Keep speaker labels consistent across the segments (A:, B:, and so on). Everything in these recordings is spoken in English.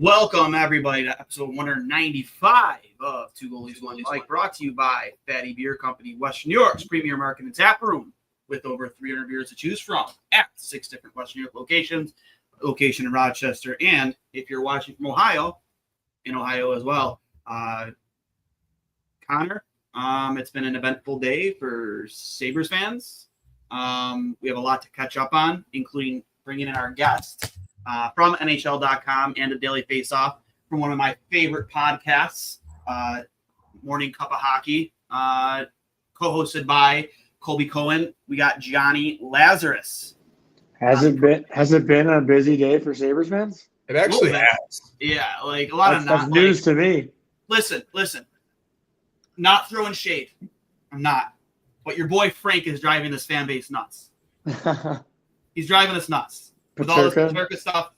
A: Welcome, everybody, to episode 195 of Two Goalies, One Mic, brought to you by Fatty Beer Company, Western New York's premier market and tap room, with over 300 beers to choose from at 6 different Western New York locations, location in Rochester, and if you're watching from Ohio, in Ohio as well. Connor, it's been an eventful day for Sabres fans. We have a lot to catch up on, including bringing in our guest from NHL.com and the Daily Faceoff from one of my favorite podcasts, Morning Cup of Hockey, co-hosted by Colby Cohen. We got Jonny Lazarus.
B: Has it been a busy day for Sabres fans?
C: It actually has.
A: Yeah, like a lot
B: that's news to me.
A: Listen. Not throwing shade. I'm not. But your boy Frank is driving this fan base nuts. He's driving us nuts. With all this Peterka stuff,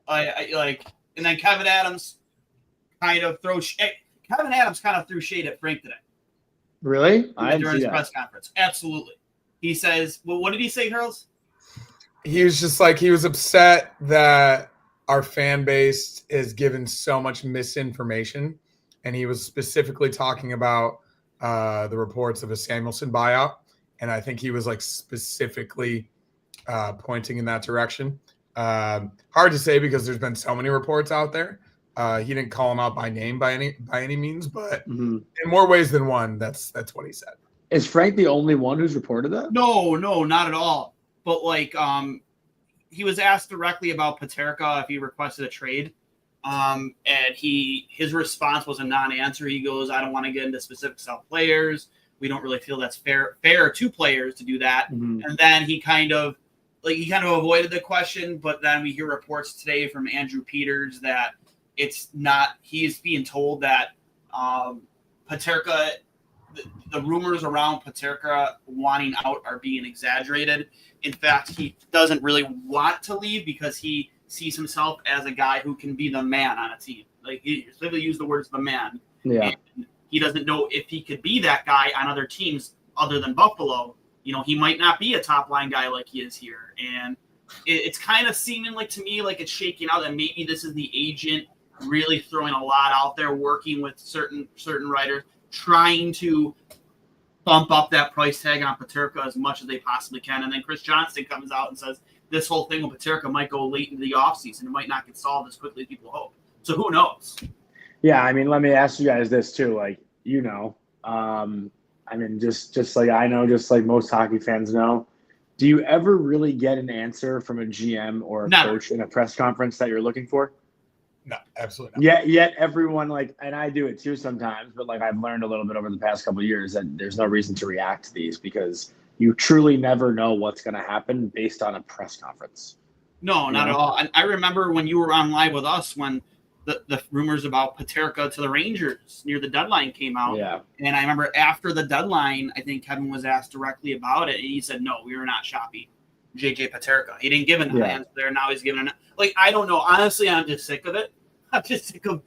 A: and then Kevyn Adams kind of threw shade. Kevyn Adams kind of threw shade at Frank today.
B: Really?
A: During his press conference. Absolutely. He says, well, what did he say, Hurls?
C: He was just like, he was upset that our fan base is given so much misinformation. And he was specifically talking about the reports of a Samuelsson buyout. And I think he was like specifically pointing in that direction. Hard to say because there's been so many reports out there. He didn't call him out by name by any means, but in more ways than one, that's what he said.
B: Is Frank the only one who's reported that?
A: No, not at all. But he was asked directly about Peterka if he requested a trade. And his response was a non-answer. He goes, I don't want to get into specifics of players. We don't really feel that's fair to players to do that. And then he kind of avoided the question, but then we hear reports today from Andrew Peters that it's not, he is being told that Peterka, the rumors around Peterka wanting out are being exaggerated. In fact, he doesn't really want to leave because he sees himself as a guy who can be the man on a team. Like, he specifically used the words the man.
B: Yeah.
A: And he doesn't know if he could be that guy on other teams other than Buffalo. You know, he might not be a top line guy like he is here. And it's kind of seeming like to me like it's shaking out that maybe this is the agent really throwing a lot out there, working with certain writers, trying to bump up that price tag on Peterka as much as they possibly can. And then Chris Johnston comes out and says this whole thing with Peterka might go late into the offseason. It might not get solved as quickly as people hope. So who knows?
B: Yeah, I mean, let me ask you guys this too. Just like I know, just like most hockey fans know, do you ever really get an answer from a GM or a coach in a press conference that you're looking for?
C: No, absolutely not.
B: Yet everyone and I do it too sometimes, but I've learned a little bit over the past couple of years that there's no reason to react to these because you truly never know what's going to happen based on a press conference.
A: No, not at all. And I remember when you were on live with us when the rumors about Peterka to the Rangers near the deadline came out.
B: Yeah.
A: And I remember after the deadline, I think Kevin was asked directly about it. And he said, no, we were not shopping JJ Peterka. He didn't give an answer there. Now he's giving I don't know. Honestly, I'm just sick of it. I'm just sick of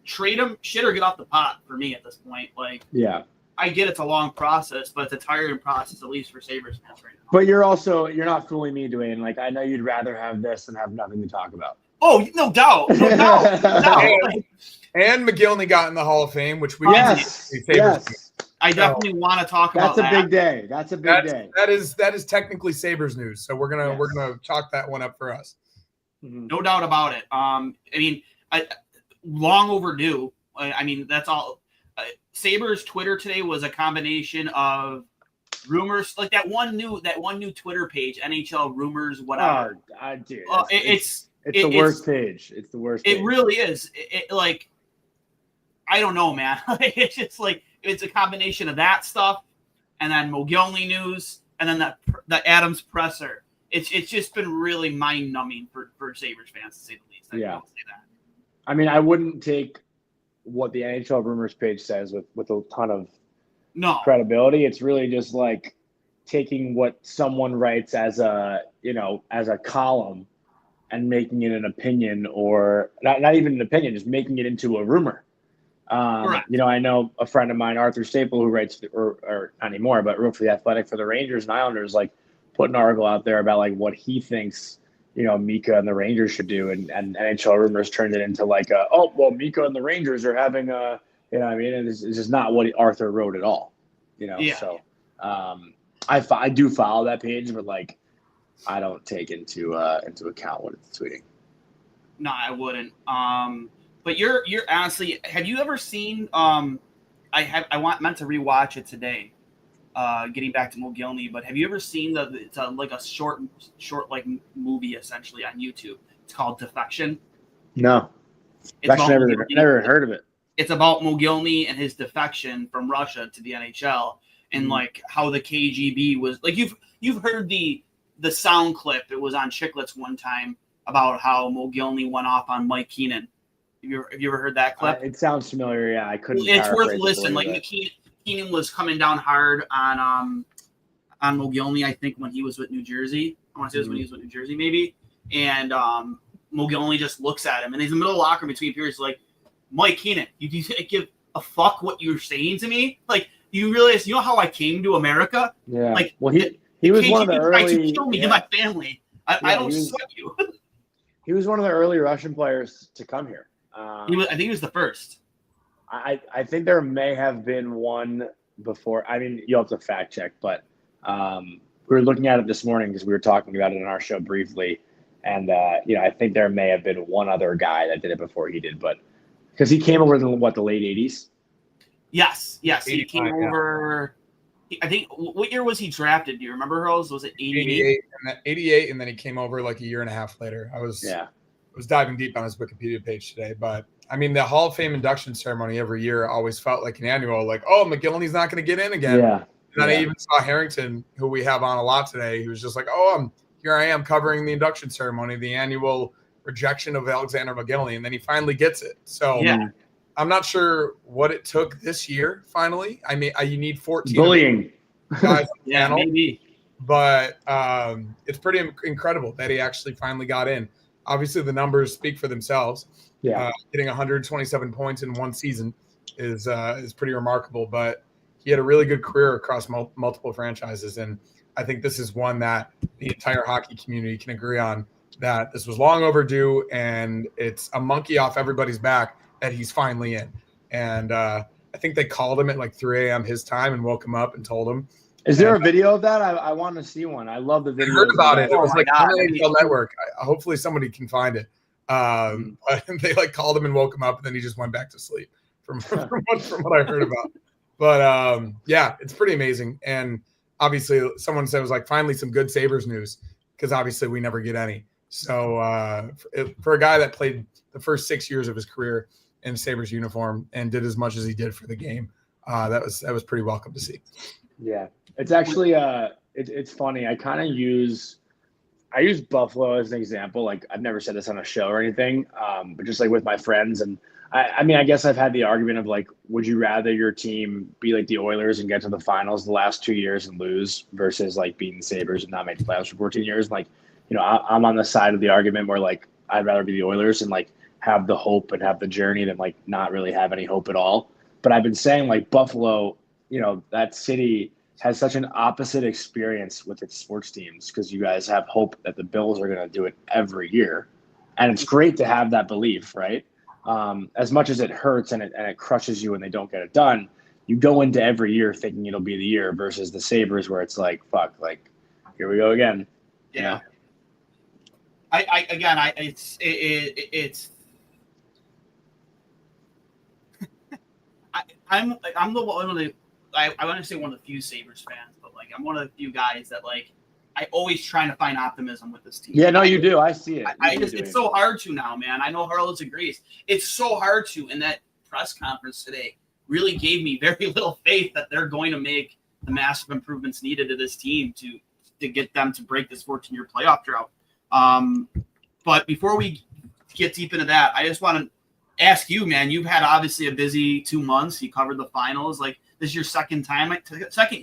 A: trade him, shit or get off the pot for me at this point. I get it's a long process, but it's a tiring process, at least for Sabres fans right now.
B: But you're not fooling me, Duane. I know you'd rather have this than have nothing to talk about.
A: Oh, no doubt.
C: And Mogilny got in the Hall of Fame, which we
B: yes.
A: I definitely want to talk about that.
B: That's a big day. That's a big day.
C: That is technically Sabres news. So we're gonna chalk that one up for us.
A: No doubt about it. Long overdue. That's all. Sabres Twitter today was a combination of rumors, like that one new Twitter page, NHL rumors, whatever.
B: Dude,
A: it's
B: the worst page. It's the worst.
A: It really is. I don't know, man. It's just it's a combination of that stuff, and then Mogilny news, and then the Adams presser. It's just been really mind numbing for Sabres fans, to say the least. I will say that.
B: I wouldn't take what the NHL rumors page says with a ton of credibility. It's really just taking what someone writes as a column and making it an opinion, or not even an opinion, just making it into a rumor. I know a friend of mine, Arthur Staple, who writes, or not anymore, but wrote for The Athletic for the Rangers and Islanders, put an article out there about what he thinks Mika and the Rangers should do, and NHL rumors turned it into like Mika and the Rangers are having a, it's just not what Arthur wrote at all,
A: Yeah.
B: So I do follow that page, but like I don't take into account what it's tweeting.
A: No, I wouldn't. But you're honestly, have you ever seen? Meant to rewatch it today. Getting back to Mogilny, but have you ever seen it's like a short like movie essentially on YouTube? It's called Defection.
B: No, actually never heard of it.
A: It's about Mogilny and his defection from Russia to the NHL, and like how the KGB was like. You've heard the sound clip. It was on Chicklets one time about how Mogilny went off on Mike Keenan. Have you ever heard that clip?
B: It sounds familiar. Yeah, I couldn't.
A: It's worth listening. Like Keenan was coming down hard on Mogilny, I think, when he was with New Jersey. I want to say it was when he was with New Jersey, maybe. And Mogilny just looks at him, and he's in the middle of the locker room between periods, like, Mike Keenan, you give a fuck what you're saying to me? Like, you realize, how I came to America?
B: Yeah.
A: Like,
B: well, he was one of the early.
A: Tried to kill me and my family. I don't sweat you.
B: He was one of the early Russian players to come here.
A: I think he was the first.
B: I think there may have been one before. I mean, you'll have to fact check, but we were looking at it this morning because we were talking about it in our show briefly. And, I think there may have been one other guy that did it before he did, but because he came over in the late 80s?
A: Yes. He came over. I think, what year was he drafted? Do you remember, Rose? Was it 88?
C: 88, and then he came over like a year and a half later. I was diving deep on his Wikipedia page today, but I mean, the Hall of Fame induction ceremony every year always felt like an annual, like, oh, Mogilny's not going to get in again.
B: Yeah.
C: And then I even saw Harrington, who we have on a lot today, who was just like, here I am covering the induction ceremony, the annual rejection of Alexander Mogilny, and then he finally gets it. So I'm not sure what it took this year, finally. I mean, you need 14
B: bullying
C: guys on the panel,
A: maybe.
C: But it's pretty incredible that he actually finally got in. Obviously, the numbers speak for themselves.
B: Yeah,
C: getting 127 points in one season is pretty remarkable. But he had a really good career across multiple franchises, and I think this is one that the entire hockey community can agree on, that this was long overdue, and it's a monkey off everybody's back that he's finally in. And I think they called him at like 3 a.m. his time and woke him up and told him.
B: Is there a video of that? I want to see one. I love the video.
C: I heard about it. It was like on the NHL Network. Hopefully somebody can find it. But they like called him and woke him up, and then he just went back to sleep from what I heard about. But it's pretty amazing. And obviously someone said it was like finally some good Sabres news, because obviously we never get any. So for a guy that played the first 6 years of his career in Sabres uniform and did as much as he did for the game, that was pretty welcome to see.
B: Yeah, it's actually it's funny. I use Buffalo as an example. Like, I've never said this on a show or anything, but just like with my friends. And I mean, I guess I've had the argument of like, would you rather your team be like the Oilers and get to the finals the last 2 years and lose, versus like beating the Sabres and not make the playoffs for 14 years? Like, I'm on the side of the argument where like I'd rather be the Oilers and like have the hope and have the journey than like not really have any hope at all. But I've been saying like Buffalo, that city has such an opposite experience with its sports teams, because you guys have hope that the Bills are going to do it every year. And it's great to have that belief, right? As much as it hurts and it crushes you when they don't get it done, you go into every year thinking it'll be the year, versus the Sabres where it's like, fuck, like, here we go again.
A: Yeah. I'm the one of the, I want to say one of the few Sabres fans, but like I'm one of the few guys that like I always trying to find optimism with this team.
B: Yeah, no, you do. I see it.
A: It's so hard to now, man. I know Harlow's agrees. It's so hard to, and that press conference today really gave me very little faith that they're going to make the massive improvements needed to this team to get them to break this 14-year playoff drought. But before we get deep into that, I just want to ask you, man, you've had obviously a busy 2 months. You covered the finals. Like, this is your second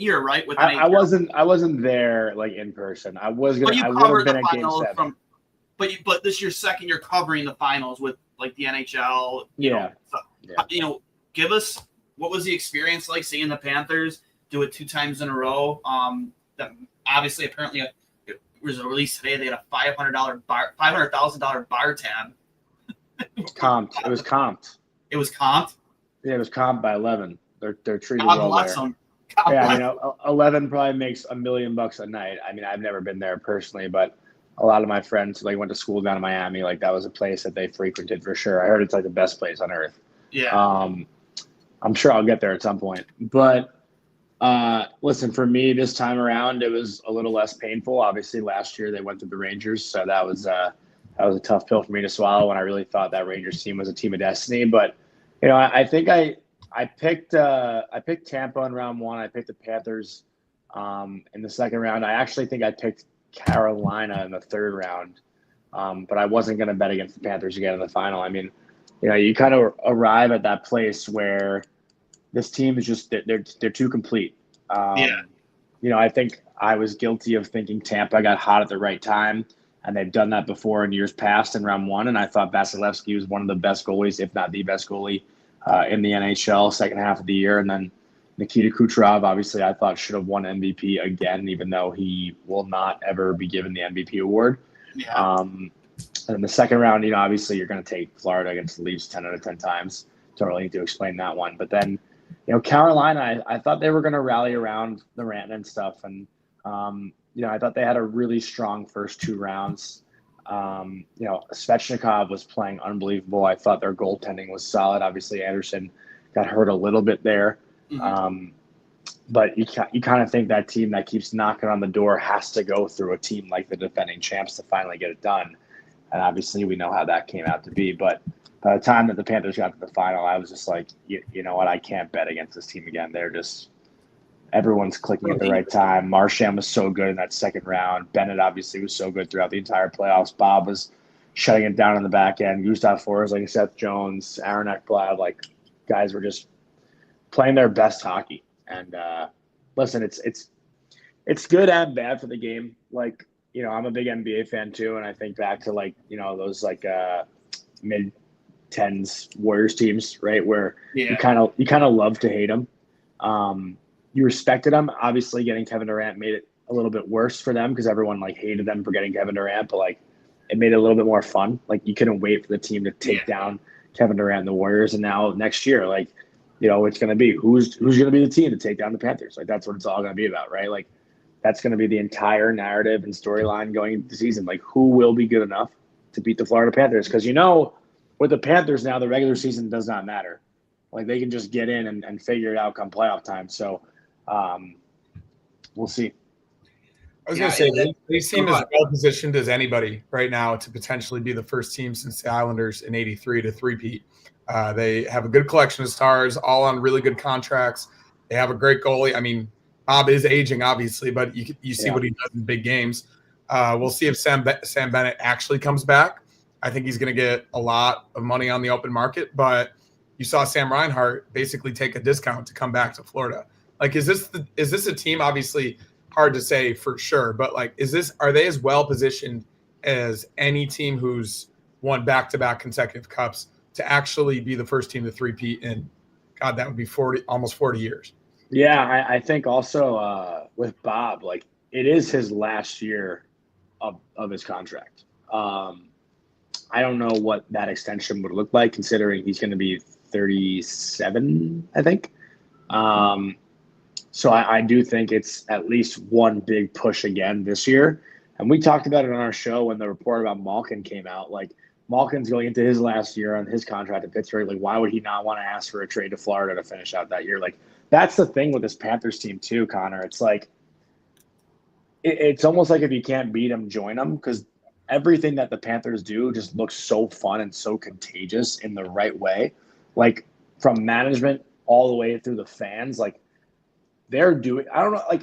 A: year, right? With
B: I wasn't there like in person. I would have been at Game 7.
A: But this is your second year covering the finals with like the NHL. Give us, what was the experience like seeing the Panthers do it 2 times in a row? That obviously apparently was released today. They had a $500,000 bar tab.
B: Comped. It was comped.
A: It was comped.
B: Yeah, it was comped by 11. They're treated
A: God
B: well
A: bless
B: there.
A: them.
B: Yeah, I mean, 11 probably makes $1 million a night. I mean, I've never been there personally, but a lot of my friends like went to school down in Miami. Like that was a place that they frequented for sure. I heard it's like the best place on earth.
A: Yeah.
B: I'm sure I'll get there at some point. But listen, for me this time around, it was a little less painful. Obviously, last year they went to the Rangers, so that was a tough pill for me to swallow when I really thought that Rangers team was a team of destiny. But I think I picked Tampa in round one. I picked the Panthers in the second round. I actually think I picked Carolina in the third round, but I wasn't going to bet against the Panthers again in the final. I mean, you kind of arrive at that place where this team is just they're too complete. I think I was guilty of thinking Tampa got hot at the right time, and they've done that before in years past in round one. And I thought Vasilevsky was one of the best goalies, if not the best goalie in the NHL second half of the year. And then Nikita Kucherov, obviously, I thought should have won MVP again, even though he will not ever be given the MVP award.
A: Yeah.
B: And in the second round, obviously you're going to take Florida against the Leafs 10 out of 10 times. Don't really need to explain that one. But then, Carolina, I thought they were going to rally around the Rantanen stuff. And, I thought they had a really strong first two rounds. Svechnikov was playing unbelievable. I thought their goaltending was solid. Obviously, Anderson got hurt a little bit there.
A: Mm-hmm.
B: But you kind of think that team that keeps knocking on the door has to go through a team like the defending champs to finally get it done. And obviously we know how that came out to be. But by the time that the Panthers got to the final, I was just like, you know what? I can't bet against this team again. They're just – everyone's clicking at the right time. Marchand was so good in that second round. Bennett obviously was so good throughout the entire playoffs. Bob was shutting it down in the back end. Gustav Forsling, Seth Jones, Aaron Ekblad, guys were just playing their best hockey. And listen, it's good and bad for the game. I'm a big NBA fan too, and I think back to those mid-10s Warriors teams, right? Where you kind of love to hate them. You respected them. Obviously, getting Kevin Durant made it a little bit worse for them because everyone hated them for getting Kevin Durant, but it made it a little bit more fun. You couldn't wait for the team to take down Kevin Durant and the Warriors, and now next year, it's going to be who's going to be the team to take down the Panthers. That's what it's all going to be about, right? That's going to be the entire narrative and storyline going into the season. Who will be good enough to beat the Florida Panthers? Because, with the Panthers now, the regular season does not matter. They can just get in and figure it out come playoff time. So we'll see.
C: I was going to say, they seem as well positioned as anybody right now to potentially be the first team since the Islanders in '83 to three-peat. They have a good collection of stars, all on really good contracts. They have a great goalie. I mean, Bob is aging, obviously, but you see what he does in big games. We'll see if Sam Bennett actually comes back. I think he's going to get a lot of money on the open market, but you saw Sam Reinhart basically take a discount to come back to Florida. Is this a team? Obviously, hard to say for sure, but are they as well positioned as any team who's won back-to-back consecutive cups to actually be the first team to three-peat in? God, that would be almost 40 years.
B: Yeah, I think also with Bob, it is his last year of his contract. I don't know what that extension would look like, considering he's going to be 37, I think. So I do think it's at least one big push again this year. And we talked about it on our show when the report about Malkin came out. Malkin's going into his last year on his contract at Pittsburgh. Why would he not want to ask for a trade to Florida to finish out that year? That's the thing with this Panthers team too, Connor. It's it's almost like if you can't beat them, join them, because everything that the Panthers do just looks so fun and so contagious in the right way. From management all the way through the fans, they're doing, I don't know,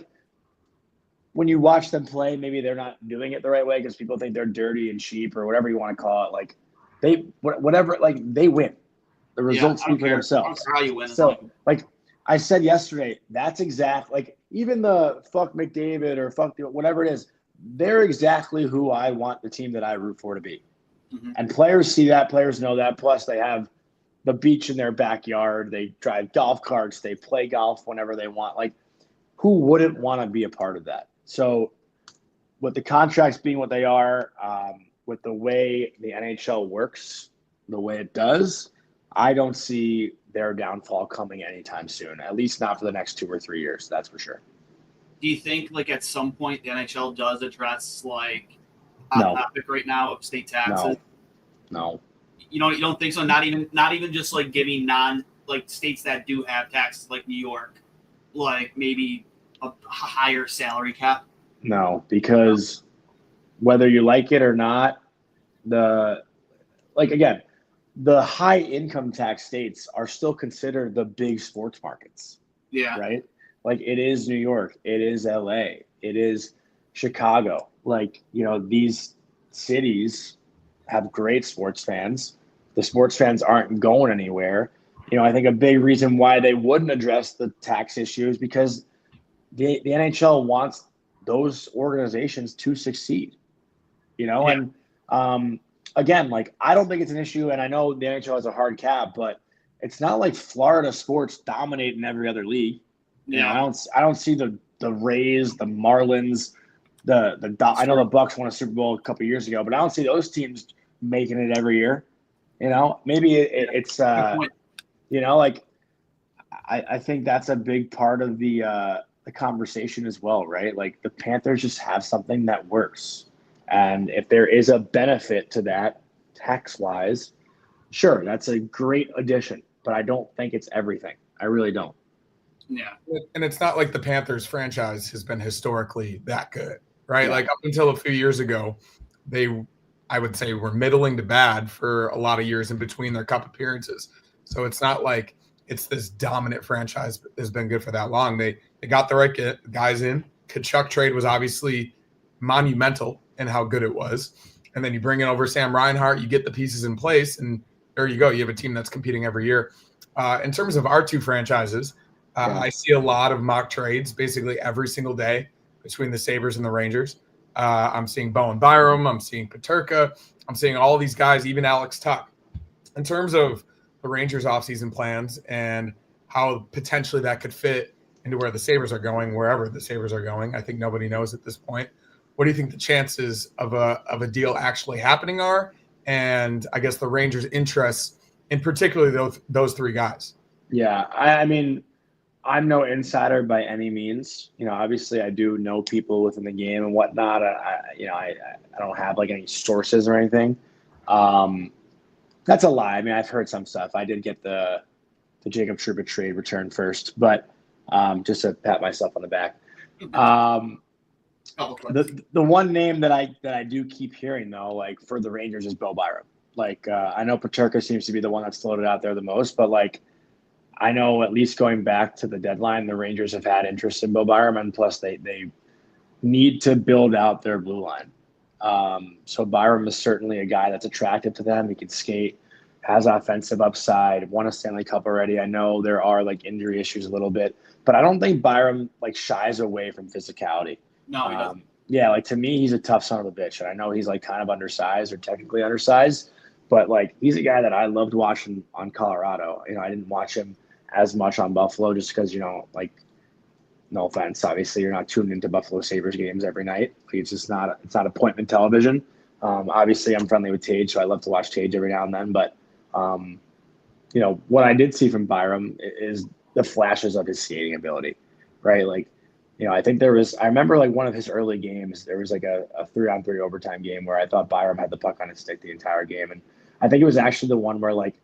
B: when you watch them play, maybe they're not doing it the right way because people think they're dirty and cheap or whatever you want to call it. They win. The results speak for themselves.
A: How you win.
B: So, I said yesterday, that's even the fuck McDavid or fuck whatever it is, they're exactly who I want the team that I root for to be. Mm-hmm. And players see that, players know that. Plus, they have the beach in their backyard. They drive golf carts. They play golf whenever they want. Who wouldn't want to be a part of that? So with the contracts being what they are, with the way the NHL works, the way it does, I don't see their downfall coming anytime soon, at least not for the next 2 or 3 years. That's for sure.
A: Do you think like at some point the NHL does address like
B: No.
A: topic right now of state taxes?
B: No.
A: You don't think so? Not even just like giving states that do have taxes like New York, like maybe a higher salary cap?
B: No, because whether you like it or not, the high income tax states are still considered the big sports markets.
A: Yeah.
B: Right? Like it is New York, it is LA, it is Chicago. Like, these cities have great sports fans. The sports fans aren't going anywhere. I think a big reason why they wouldn't address the tax issue is because the NHL wants those organizations to succeed.
A: Yeah.
B: And again, like I don't think it's an issue, and I know the NHL has a hard cap, but it's not like Florida sports dominate in every other league.
A: Yeah.
B: I don't see the Rays, the Marlins, I know the Bucks won a Super Bowl a couple of years ago, but I don't see those teams making it every year. Maybe it's like I think that's a big part of the conversation as well, right? Like the Panthers just have something that works, and if there is a benefit to that tax wise, sure, that's a great addition. But I don't think it's everything. I really don't.
A: Yeah.
C: And it's not like the Panthers franchise has been historically that good, right?
B: Yeah.
C: Like up until a few years ago, I would say, were middling to bad for a lot of years in between their cup appearances. So it's not like it's this dominant franchise that has been good for that long. They got the right guys in. Kachuk trade was obviously monumental in how good it was. And then you bring in over Sam Reinhart, you get the pieces in place, and there you go. You have a team that's competing every year. In terms of our two franchises, I see a lot of mock trades basically every single day between the Sabres and the Rangers. I'm seeing Bowen Byram. I'm seeing Peterka. I'm seeing all these guys, even Alex Tuck. In terms of the Rangers offseason plans and how potentially that could fit into where the Sabres are going, wherever the Sabres are going, I think nobody knows at this point. What do you think the chances of a deal actually happening are? And I guess the Rangers' interests in particularly those three guys.
B: Yeah, I mean, I'm no insider by any means. Obviously I do know people within the game and whatnot. I don't have like any sources or anything. That's a lie. I mean, I've heard some stuff. I did get the Jacob Trouba trade returned first, but just to pat myself on the back. The one name that I do keep hearing though, like for the Rangers, is Bo Byram. Like I know Peterka seems to be the one that's floated out there the most, but like I know at least going back to the deadline, the Rangers have had interest in Bo Byram, and plus they need to build out their blue line. So Byram is certainly a guy that's attractive to them. He can skate, has offensive upside, won a Stanley Cup already. I know there are like injury issues a little bit, but I don't think Byram like shies away from physicality.
A: No, he doesn't.
B: Yeah, like to me, he's a tough son of a bitch. And I know he's like kind of undersized or technically undersized, but like he's a guy that I loved watching on Colorado. I didn't watch him as much on Buffalo just because, like, no offense, obviously you're not tuned into Buffalo Sabres games every night. It's just not appointment television. Obviously I'm friendly with Tage, so I love to watch Tage every now and then. But, what I did see from Byram is the flashes of his skating ability, right? Like, I think I remember like one of his early games, there was like a 3-on-3 overtime game where I thought Byram had the puck on his stick the entire game. And I think it was actually the one where like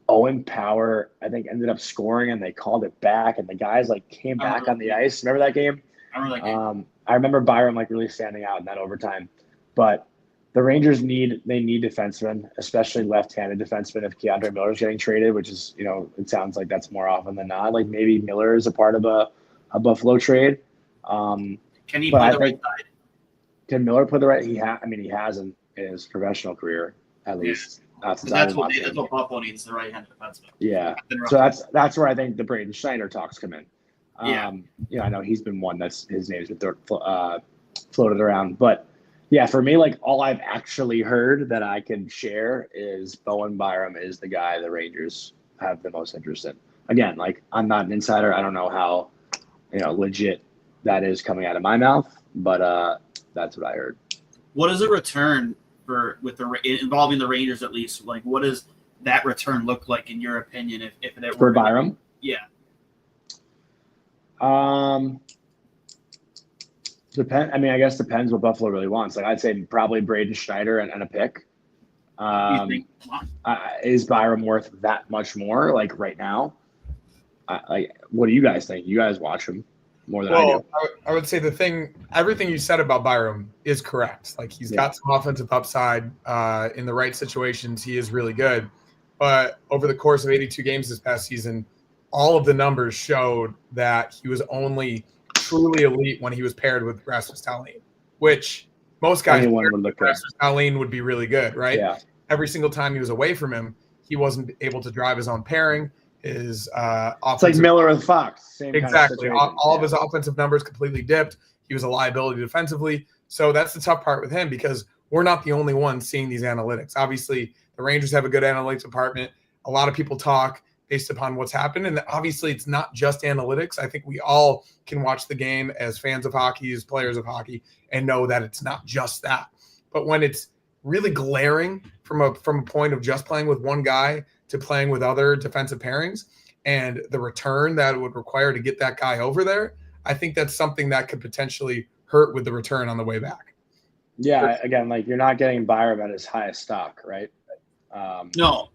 B: Owen Power, I think, ended up scoring and they called it back and the guys like came back on the ice. Remember that game?
A: I remember that game.
B: I remember Byram like really standing out in that overtime. But the Rangers need defensemen, especially left-handed defensemen if Keandre Miller's getting traded, which is, it sounds like that's more often than not. Like maybe Miller is a part of a Buffalo trade.
A: Can he play the right side?
B: Can Miller play the right? He has in his professional career, at least.
A: That's what Buffalo needs, the right-handed defenseman.
B: Yeah. So that's where I think the Braden Schneider talks come in.
A: Yeah.
B: I know he's been one that's his name's been floated around. But yeah, for me, like all I've actually heard that I can share is Bowen Byram is the guy the Rangers have the most interest in. Again, like I'm not an insider. I don't know how legit that is coming out of my mouth, but That's what I heard.
A: What is a return involving the Rangers at least? Like, what does that return look like in your opinion? If it
B: for Byram?
A: Yeah.
B: I guess depends what Buffalo really wants. Like, I'd say probably Braden Schneider and a pick. Is Byram worth that much more? Like right now, what do you guys think? You guys watch him more than I do.
C: I would say everything you said about Byram is correct. Like he's got some offensive upside. In the right situations, he is really good. But over the course of 82 games this past season, all of the numbers showed that he was only truly elite when he was paired with Rasmus Dahlin, which most guys
B: would look good.
C: Rasmus Dahlin would be really good, right?
B: Yeah.
C: Every single time he was away from him, he wasn't able to drive his own pairing. His
B: it's like Miller with Fox. Same
C: exactly.
B: Kind of
C: all of his offensive numbers completely dipped. He was a liability defensively. So that's the tough part with him because we're not the only ones seeing these analytics. Obviously, the Rangers have a good analytics department. A lot of people talk based upon what's happened. And obviously, it's not just analytics. I think we all can watch the game as fans of hockey, as players of hockey, and know that it's not just that. But when it's really glaring from a point of just playing with one guy to playing with other defensive pairings and the return that it would require to get that guy over there, I think that's something that could potentially hurt with the return on the way back.
B: Yeah, again, like you're not getting Byram at his highest stock, right?
A: No.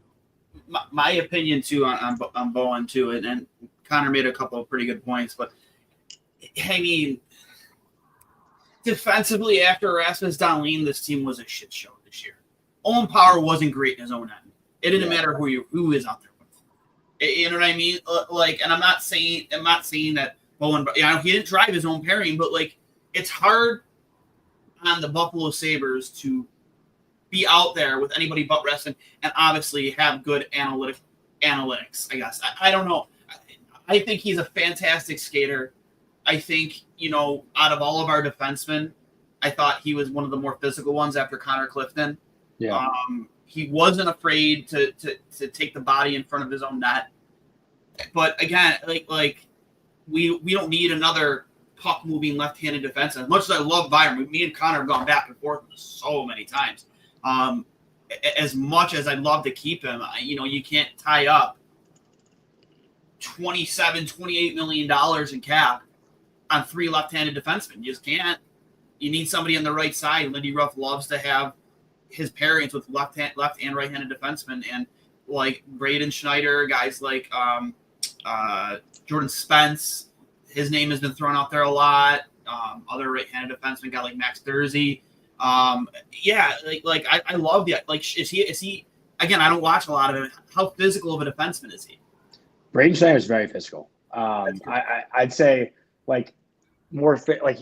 A: My opinion, too, on Bowen, too, and Connor made a couple of pretty good points, but, I mean, defensively after Rasmus Dahlin, this team was a shit show this year. Owen Power wasn't great in his own end. It didn't matter who is out there with. You know what I mean? Like, and I'm not saying that Bowen, he didn't drive his own pairing, but like, it's hard on the Buffalo Sabres to be out there with anybody but Reston and obviously have good analytics, I guess. I don't know. I think he's a fantastic skater. I think, out of all of our defensemen, I thought he was one of the more physical ones after Connor Clifton.
B: Yeah.
A: He wasn't afraid to take the body in front of his own net. But again, like we don't need another puck moving left-handed defense. As much as I love Byram, me and Connor have gone back and forth so many times. As much as I'd love to keep him, you can't tie up $28 million in cap on 3 left-handed defensemen. You just can't. You need somebody on the right side. Lindy Ruff loves to have his pairings with left and right-handed defensemen, and like Braden Schneider, guys like Jordan Spence. His name has been thrown out there a lot. Other right-handed defensemen, guy like Max Dursey. I love the is he again? I don't watch a lot of it. How physical of a defenseman is he?
B: Braden Schneider is very physical. I'd say like more fit, like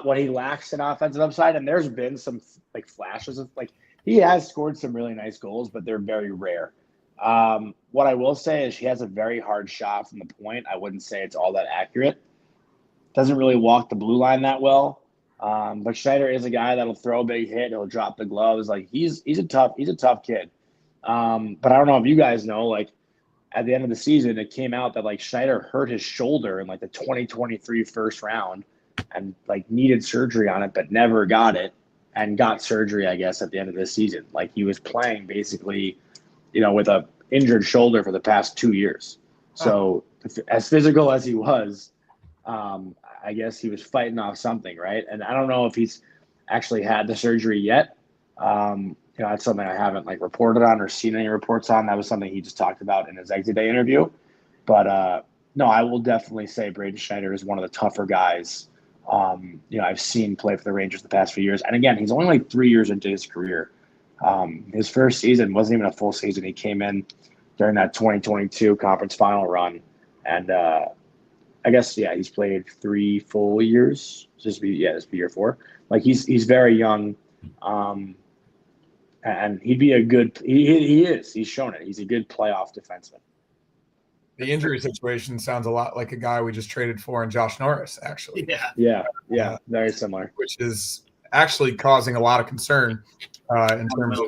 B: what he lacks in offensive upside, and there's been some like flashes of like he has scored some really nice goals, but they're very rare. What I will say is he has a very hard shot from the point. I wouldn't say it's all that accurate. Doesn't really walk the blue line that well. But Schneider is a guy that'll throw a big hit. He'll drop the gloves. Like he's a tough kid. But I don't know if you guys know, like at the end of the season, it came out that like Schneider hurt his shoulder in like the 2023 first round and like needed surgery on it, but never got it and got surgery, I guess, at the end of the season. Like he was playing basically, with a injured shoulder for the past 2 years. So as physical as he was, I guess he was fighting off something, right? And I don't know if he's actually had the surgery yet. That's something I haven't like reported on or seen any reports on. That was something he just talked about in his exit day interview. But no, I will definitely say Braden Schneider is one of the tougher guys. I've seen play for the Rangers the past few years. And again, he's only like 3 years into his career. His first season wasn't even a full season. He came in during that 2022 conference final run. And I guess, he's played 3 full years. This will be year 4. Like he's very young. And he'd be a good, he's shown it. He's a good playoff defenseman.
C: The injury situation sounds a lot like a guy we just traded for in Josh Norris, actually.
B: Yeah. Very similar.
C: Which is actually causing a lot of concern in terms of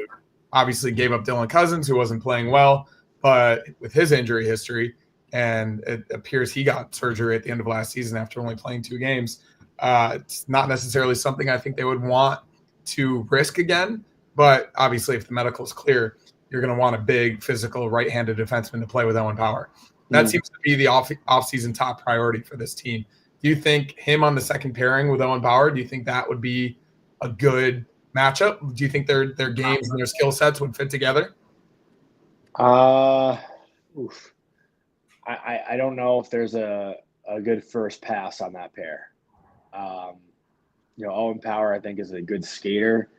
C: obviously gave up Dylan Cousins, who wasn't playing well, but with his injury history, and it appears he got surgery at the end of last season after only playing 2 games. It's not necessarily something I think they would want to risk again. But obviously, if the medical is clear, you're going to want a big, physical, right-handed defenseman to play with Owen Power. That seems to be the off-season top priority for this team. Do you think him on the second pairing with Owen Power, do you think that would be a good matchup? Do you think their games and their skill sets would fit together?
B: I don't know if there's a good first pass on that pair. Owen Power, I think, is a good skater.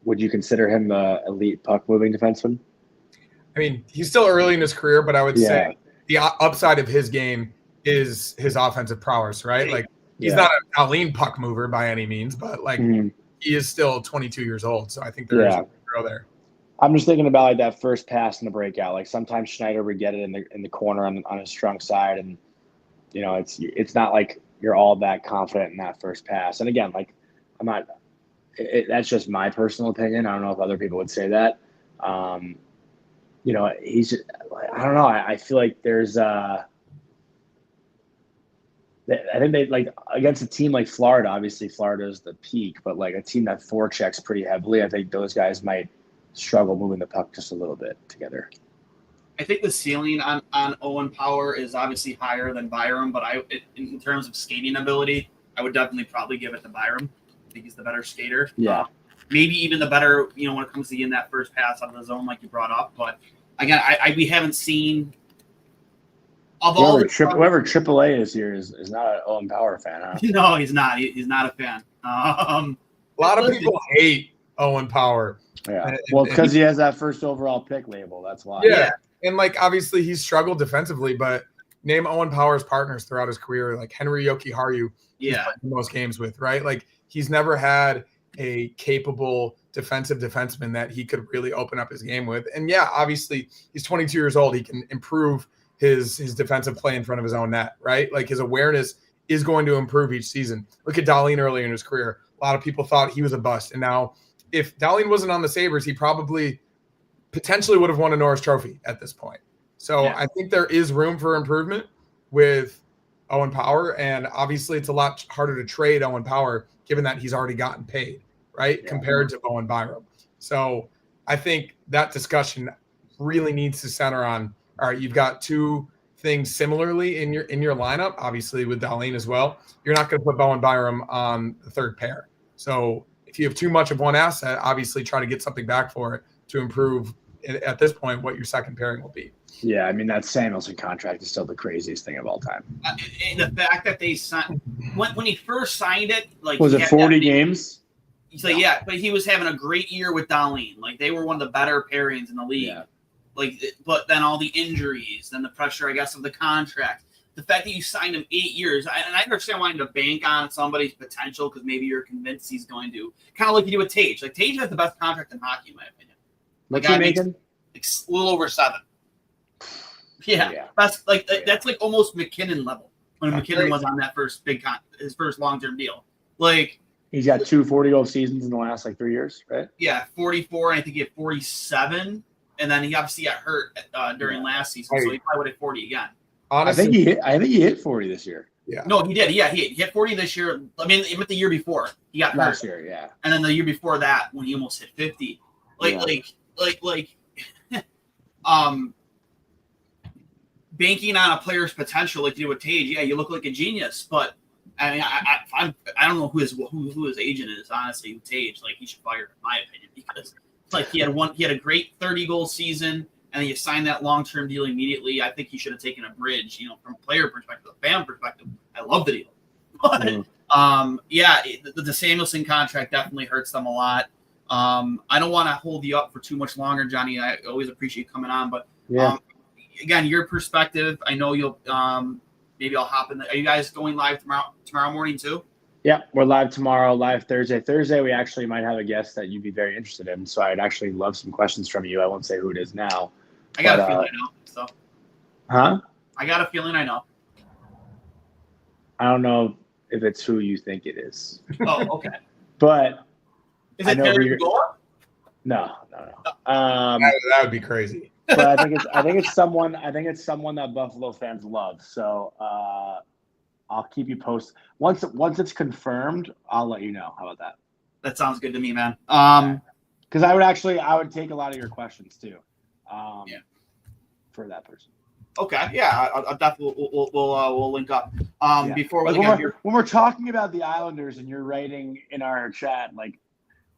B: Would you consider him the elite puck-moving defenseman?
C: I mean, he's still early in his career, but I would say the upside of his game is his offensive prowess, right? Like, he's not an Alene puck mover by any means, but, like, he is still 22 years old, so I think there is a grow there.
B: I'm just thinking about, like, that first pass in the breakout. Like, sometimes Schneider would get it in the corner on his strong side, and, it's not like you're all that confident in that first pass. And, again, like, I'm not – that's just my personal opinion. I don't know if other people would say that. He's – I don't know. I feel like there's I think they, like, against a team like Florida, obviously Florida's the peak, but, like, a team that forechecks pretty heavily, I think those guys might struggle moving the puck just a little bit together.
A: I think the ceiling on Owen Power is obviously higher than Byram, but in terms of skating ability, I would definitely probably give it to Byram. I think he's the better skater.
B: Yeah.
A: Maybe even the better, when it comes to getting that first pass out of the zone like you brought up. But, again, we haven't seen –
B: whoever AAA is here is not an Owen Power fan, huh?
A: No, he's not. He's not a fan.
C: A lot of people hate Owen Power.
B: Yeah. Well, because he has that first overall pick label. That's why.
C: Yeah. And, like, obviously he's struggled defensively, but name Owen Power's partners throughout his career, like Henry Jokiharju, most games with, right? Like, he's never had a capable defensive defenseman that he could really open up his game with. And, obviously he's 22 years old. He can improve his defensive play in front of his own net, right? Like, his awareness is going to improve each season. Look at Dahlin early in his career. A lot of people thought he was a bust. And now if Dahlin wasn't on the Sabres, he probably potentially would have won a Norris Trophy at this point. So I think there is room for improvement with Owen Power. And obviously it's a lot harder to trade Owen Power given that he's already gotten paid, right? Compared to Bowen Byram. So I think that discussion really needs to center on, all right, you've got two things similarly in your lineup, obviously with Dahlin as well. You're not going to put Bowen Byram on the third pair. So if you have too much of one asset, obviously try to get something back for it to improve at this point what your second pairing will be.
B: Yeah, I mean, that Samuelsson contract is still the craziest thing of all time.
A: And the fact that they signed when he first signed it, like,
B: was it 40 games?
A: So but he was having a great year with Dahlin. Like, they were one of the better pairings in the league. Yeah. Like, but then all the injuries, then the pressure, I guess, of the contract. The fact that you signed him 8 years, and I understand wanting to bank on somebody's potential because maybe you're convinced he's going to. Kind of like you do with Tage. Like, Tage has the best contract in hockey, in my opinion.
B: What's he making?
A: A little over 7. Yeah. That's like almost McKinnon level when McKinnon was on that first his first long-term deal. Like,
B: he's got 2 40-goal seasons in the last 3 years, right?
A: Yeah, 44, and I think he had 47, and then he obviously got hurt during last season, so he probably would have 40 again.
B: Honestly, I think he hit 40 this year.
A: Yeah. No, he did. Yeah, he hit 40 this year. I mean, even the year before he got
B: last
A: hurt.
B: Year, yeah.
A: And then the year before that, when he almost hit 50, banking on a player's potential, like you do with Tage. Yeah, you look like a genius, but I mean, I don't know who his agent is. Honestly, with Tage, like, he should fire, in my opinion, because like he had a great 30-goal season. And then you sign that long-term deal immediately. I think he should have taken a bridge, from a player perspective, a fan perspective. I love the deal. But, the Samuelsson contract definitely hurts them a lot. I don't want to hold you up for too much longer, Johnny. I always appreciate you coming on. But, again, your perspective, I know you'll maybe I'll hop in. Are you guys going live tomorrow morning too?
B: Yeah, we're live tomorrow, live Thursday. Thursday, we actually might have a guest that you'd be very interested in. So I'd actually love some questions from you. I won't say who it is now.
A: I got a feeling I know. So.
B: Huh?
A: I got a feeling I know.
B: I don't know if it's who you think it is.
A: Oh, okay.
B: But
A: is it Terry Gore?
B: No.
C: That would be crazy.
B: But I think it's someone that Buffalo fans love. So I'll keep you posted. Once it's confirmed, I'll let you know. How about that?
A: That sounds good to me, man.
B: Because I would take a lot of your questions too. For that person.
A: Okay, yeah, I'll definitely we'll link up. Before we
B: when we're talking about the Islanders and you're writing in our chat like,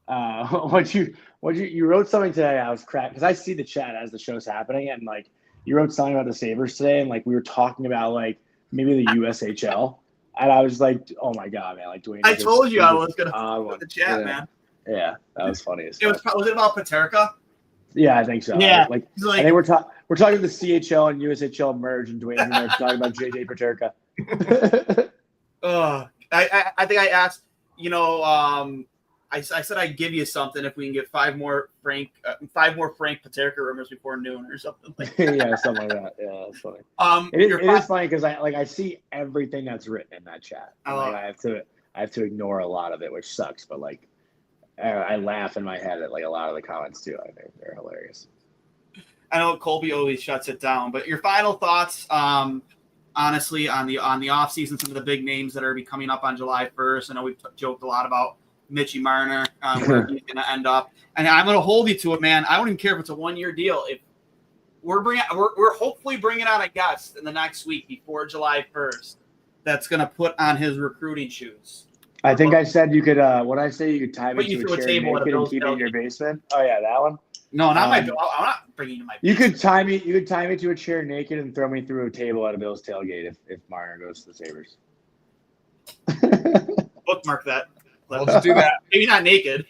B: what you wrote something today. I was cracked because I see the chat as the show's happening, and like you wrote something about the Sabres today, and like we were talking about like maybe the USHL, and I was like, oh my god, man! Like Duane.
A: I told you I was gonna put the chat, man.
B: Yeah, that was funny.
A: Was it about Peterka?
B: Yeah, I think so.
A: Yeah,
B: I think we're talking the CHL and USHL merge, and Duane and I are talking about JJ Peterka.
A: I think I asked. I said I'd give you something if we can get five more Frank Peterka rumors before noon or something like that.
B: Yeah, something like that. Yeah, that's funny. It is funny because I see everything that's written in that chat. I have to ignore a lot of it, which sucks. But like, I laugh in my head at like a lot of the comments too. I think they're hilarious.
A: I know Colby always shuts it down, but your final thoughts, honestly, on the offseason, some of the big names that are coming up on July 1st. I know we've joked a lot about Mitchie Marner, where he's going to end up, and I'm going to hold you to it, man. I don't even care if it's a 1-year deal. If we're hopefully bringing on a guest in the next week before July 1st, that's going to put on his recruiting shoes.
B: I think I said you could. What I say, you could tie me to a chair
A: table
B: naked and keep it in your basement. Oh yeah, that one.
A: No, not my. I'm not bringing you to my basement.
B: You could tie me to a chair naked and throw me through a table at a Bills tailgate if Marner goes to the Sabres.
A: Bookmark that.
C: Let's do that.
A: Maybe not naked.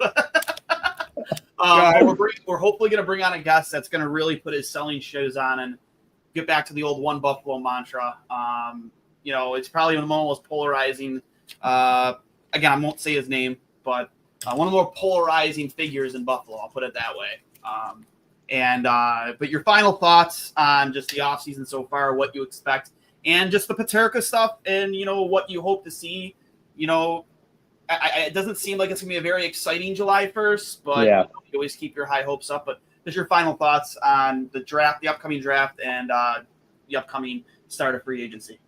A: We're hopefully going to bring on a guest that's going to really put his selling shoes on and get back to the old one Buffalo mantra. It's probably one of the most polarizing. Again, I won't say his name, but one of the more polarizing figures in Buffalo. I'll put it that way. But your final thoughts on just the offseason so far, what you expect, and just the Peterka stuff, and what you hope to see. It doesn't seem like it's gonna be a very exciting July 1st, but you always keep your high hopes up. But just your final thoughts on the draft, the upcoming draft, and the upcoming start of free agency.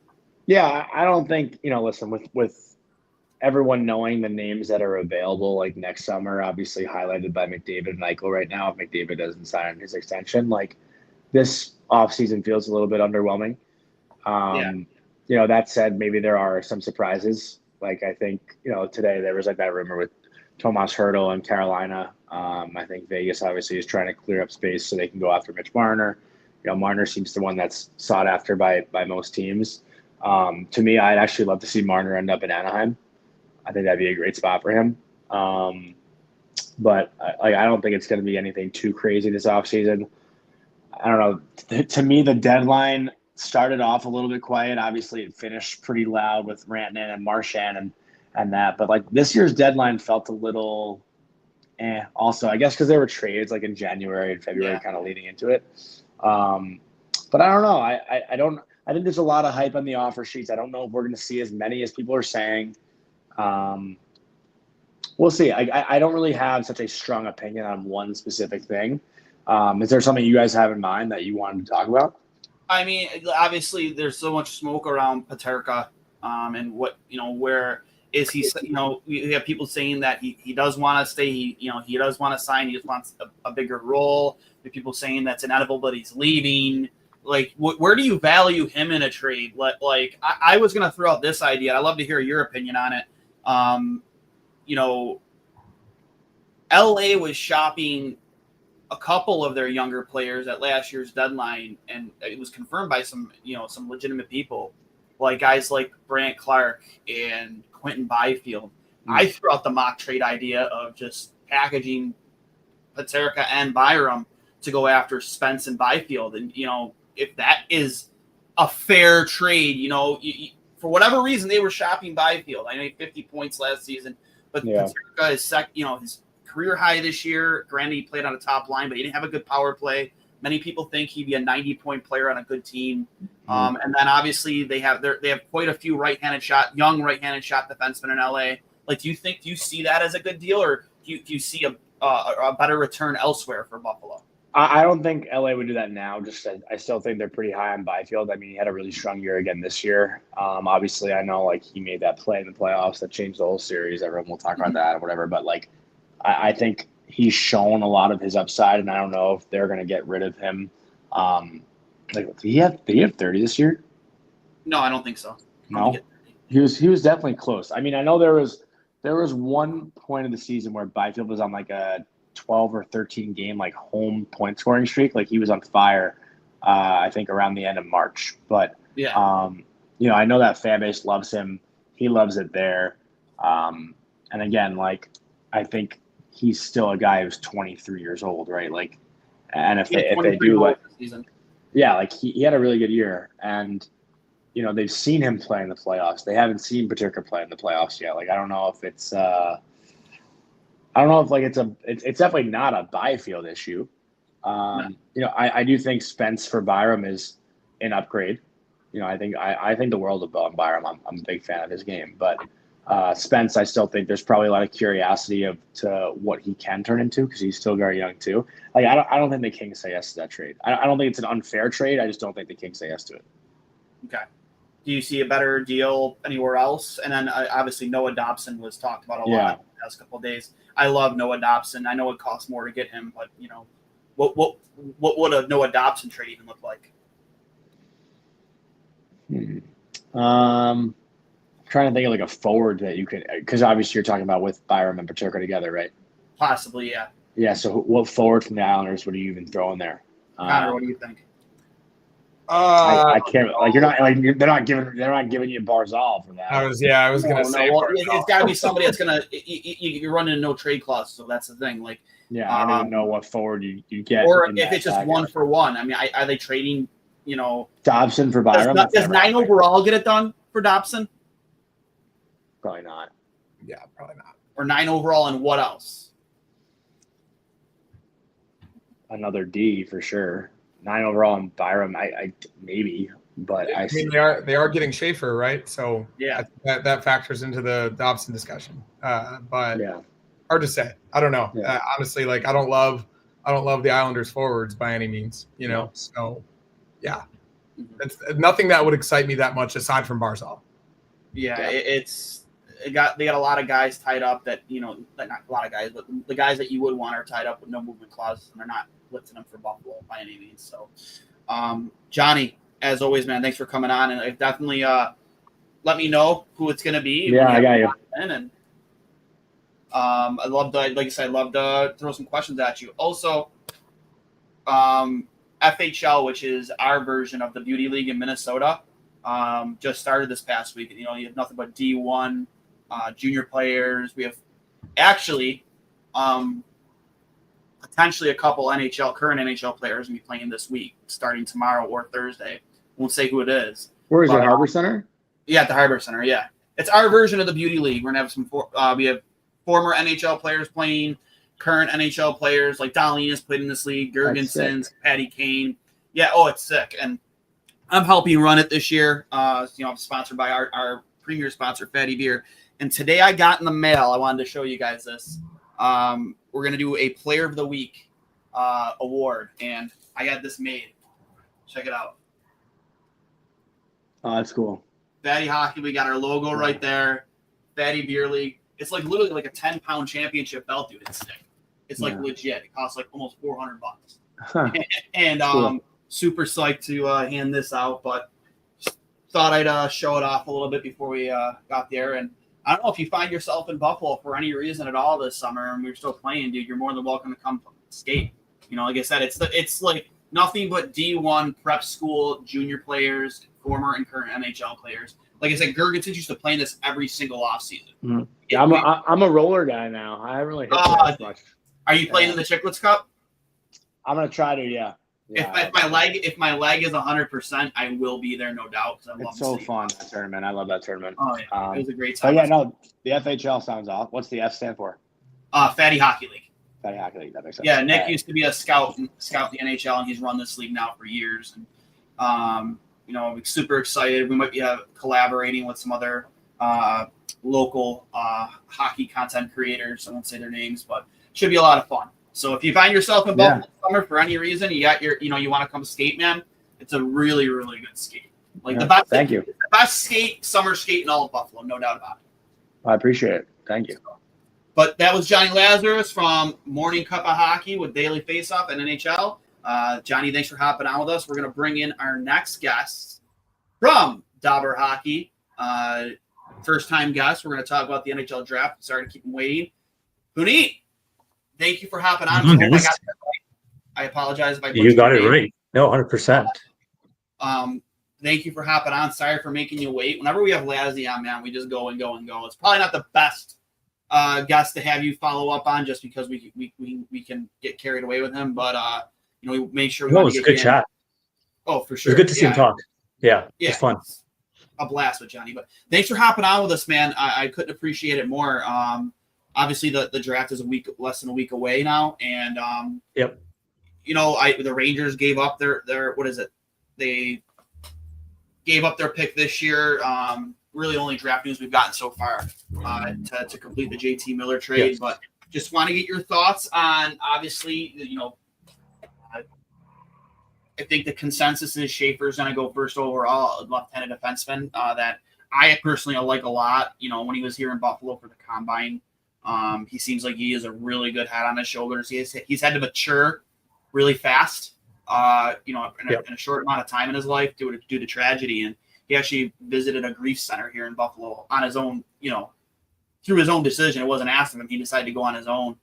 B: Yeah, I don't think listen, with everyone knowing the names that are available like next summer, obviously highlighted by McDavid and Eichel right now. If McDavid doesn't sign his extension, like this offseason feels a little bit underwhelming. That said, maybe there are some surprises. Like I think, today there was like that rumor with Tomas Hertl in Carolina. I think Vegas obviously is trying to clear up space so they can go after Mitch Marner. Marner seems the one that's sought after by most teams. To me, I'd actually love to see Marner end up in Anaheim. I think that'd be a great spot for him. But I don't think it's going to be anything too crazy this offseason. I don't know. To me, the deadline started off a little bit quiet. Obviously, it finished pretty loud with Rantanen and Marchand and that. But like this year's deadline felt a little also, I guess because there were trades like in January and February kind of leading into it. But I don't know. I think there's a lot of hype on the offer sheets. I don't know if we're going to see as many as people are saying. We'll see. I don't really have such a strong opinion on one specific thing. Is there something you guys have in mind that you wanted to talk about?
A: I mean, obviously, there's so much smoke around Peterka, and what where is he? We have people saying that he does want to stay. He does want to sign. He just wants a bigger role. There are people saying that's inevitable, but he's leaving. Like, where do you value him in a trade? Like, I was going to throw out this idea. I'd love to hear your opinion on it. LA was shopping a couple of their younger players at last year's deadline, and it was confirmed by some legitimate people, like guys like Brant Clark and Quentin Byfield. I threw out the mock trade idea of just packaging Peterka and Byram to go after Spence and Byfield. And, if that is a fair trade, for whatever reason, they were shopping Byfield. I know he had 50 points last season, but Peterka is his career high this year. Granted, he played on a top line, but he didn't have a good power play. Many people think he'd be a 90-point player on a good team. And then obviously they have quite a few young right-handed shot defensemen in LA. Like, do you see that as a good deal, or do you see a better return elsewhere for Buffalo?
B: I don't think LA would do that now. Just I still think they're pretty high on Byfield. I mean, he had a really strong year again this year. Obviously, I know like he made that play in the playoffs that changed the whole series. Everyone will talk about that or whatever. But like, I think he's shown a lot of his upside, and I don't know if they're going to get rid of him. Did he have 30 this year?
A: No, I don't think so.
B: No, he was definitely close. I mean, I know there was one point of the season where Byfield was on like a 12 or 13 game like home point scoring streak. Like he was on fire, I think around the end of March. But
A: yeah,
B: I know that fan base loves him. He loves it there. And again, like I think he's still a guy who's 23 years old, right? Like, and if they do like, yeah, like he had a really good year, and they've seen him play in the playoffs. They haven't seen Peterka play in the playoffs yet. Like I don't know if it's it's definitely not a Byfield issue. No. I do think Spence for Byram is an upgrade. I think the world of Byram. I'm a big fan of his game, but Spence, I still think there's probably a lot of curiosity to what he can turn into because he's still very young too. Like I don't think the Kings say yes to that trade. I don't think it's an unfair trade. I just don't think the Kings say yes to it.
A: Okay. Do you see a better deal anywhere else? And then obviously Noah Dobson was talked about a lot in the past couple of days. I love Noah Dobson. I know it costs more to get him, but what would a Noah Dobson trade even look like?
B: I'm trying to think of like a forward that you could, because obviously you're talking about with Byram and Peterka together, right?
A: Possibly, yeah.
B: Yeah. So what forward from the Islanders would you even throw in there?
A: Connor, what do you think?
B: I can't like you're not like they're not giving you Barzal for that.
C: I was gonna say
A: it's got to be somebody that's gonna you're running no trade clause, so that's the thing. Like
B: I don't even know what forward you get,
A: or if it's just 1 for 1. I mean, are they trading?
B: Dobson for Byram?
A: Does 9 overall get it done for Dobson?
B: Probably not.
C: Yeah, probably not.
A: Or 9 overall, and what else?
B: Another D for sure. 9 overall and Byram, I maybe, but
C: I mean they are getting Schaefer, right? So
A: yeah,
C: that factors into the Dobson discussion. But
B: yeah,
C: hard to say. I don't know.
B: Yeah.
C: Honestly, like I don't love the Islanders forwards by any means. So yeah, it's nothing that would excite me that much aside from Barzal.
A: Yeah, they got a lot of guys tied up that not a lot of guys, but the guys that you would want are tied up with no movement clauses, and they're not lifting them for Buffalo by any means. So, Jonny, as always, man, thanks for coming on, and definitely let me know who it's going to be.
B: Yeah, I got you.
A: And I'd love to throw some questions at you. Also, FHL, which is our version of the Beauty League in Minnesota, just started this past week. You have nothing but D1 junior players. We have actually potentially a couple current NHL players going to be playing this week, starting tomorrow or Thursday. Won't say who it is.
B: Where is it, Harbor Center?
A: Yeah, at the Harbor Center, yeah. It's our version of the Beauty League. We're going to have we have former NHL players playing, current NHL players like Dahlinas played in this league, Gergensons, Patty Kane. Yeah, it's sick. And I'm helping run it this year. I'm sponsored by our premier sponsor, Fatty Beer. And today I got in the mail, I wanted to show you guys this. We're going to do a Player of the Week award, and I got this made. Check it out.
B: Oh, that's cool.
A: Fatty Hockey, we got our logo right there. Fatty Beer League. It's like literally like a 10-pound championship belt, dude. It's sick. It's like legit. It costs like almost $400. And
B: cool.
A: Super psyched to hand this out, but just thought I'd show it off a little bit before we got there. And I don't know if you find yourself in Buffalo for any reason at all this summer and we're still playing, dude, you're more than welcome to come skate. Like I said, it's like nothing but D1 prep school junior players, former and current NHL players. Like I said, Gergensons used to play this every single offseason.
B: Mm-hmm. Yeah, I'm a roller guy now. I haven't really hit that much.
A: Are you playing in the Chicklets Cup?
B: I'm gonna try to, yeah.
A: If my leg is 100%, I will be there, no doubt.
B: It's so fun, that tournament. I love that tournament.
A: Oh yeah, it was a great time.
B: But yeah, no, the FHL sounds off. What's the F stand for?
A: Fatty Hockey League.
B: Fatty Hockey League. That makes sense.
A: Yeah, Nick used to be a scout in the NHL, and he's run this league now for years. And we're super excited. We might be collaborating with some other local hockey content creators. I won't say their names, but should be a lot of fun. So if you find yourself in Buffalo summer for any reason, you got you want to come skate, man. It's a really, really good skate. Like the best summer skate in all of Buffalo, no doubt about it.
B: I appreciate it. Thank you.
A: But that was Jonny Lazarus from Morning Cup of Hockey with Daily Faceoff and NHL. Johnny, thanks for hopping on with us. We're going to bring in our next guest from Dauber Hockey. First-time guest. We're going to talk about the NHL Draft. Sorry to keep him waiting. Puneet, thank you for hopping on. I apologize if I
D: You got it right. No, 100%.
A: Thank you for hopping on. Sorry for making you wait. Whenever we have Lazzy on, man, we just go and go and go. It's probably not the best guest to have you follow up on just because we can get carried away with him. But, we make sure we
D: it was a good chat.
A: Oh, for sure.
D: It was good to see him talk. Yeah, it's fun.
A: A blast with Johnny. But thanks for hopping on with us, man. I couldn't appreciate it more. Obviously, the draft is less than a week away now. And,
D: yep.
A: The Rangers gave up their what is it? They gave up their pick this year. Really only draft news we've gotten so far to complete the JT Miller trade. Yes. But just want to get your thoughts on, obviously, I think the consensus is Schaefer's going to go first overall, left-handed defenseman that I personally like a lot. When he was here in Buffalo for the Combine, he seems like he has a really good head on his shoulders. He's had to mature really fast, in a short amount of time in his life due to tragedy. And he actually visited a grief center here in Buffalo on his own, through his own decision. It wasn't asked of him. He decided to go on his own.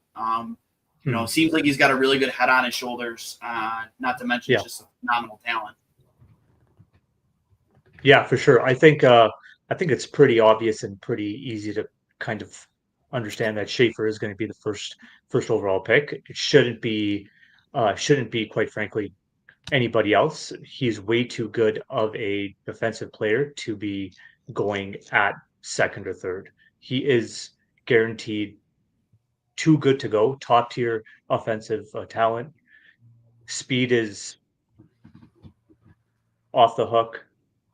A: Seems like he's got a really good head on his shoulders, not to mention just a phenomenal talent.
D: Yeah, for sure. I think it's pretty obvious and pretty easy to kind of understand that Schaefer is going to be the first overall pick. It shouldn't be, quite frankly, anybody else. He's way too good of a defensive player to be going at second or third. He is guaranteed too good to go, top tier offensive talent. Speed is off the hook,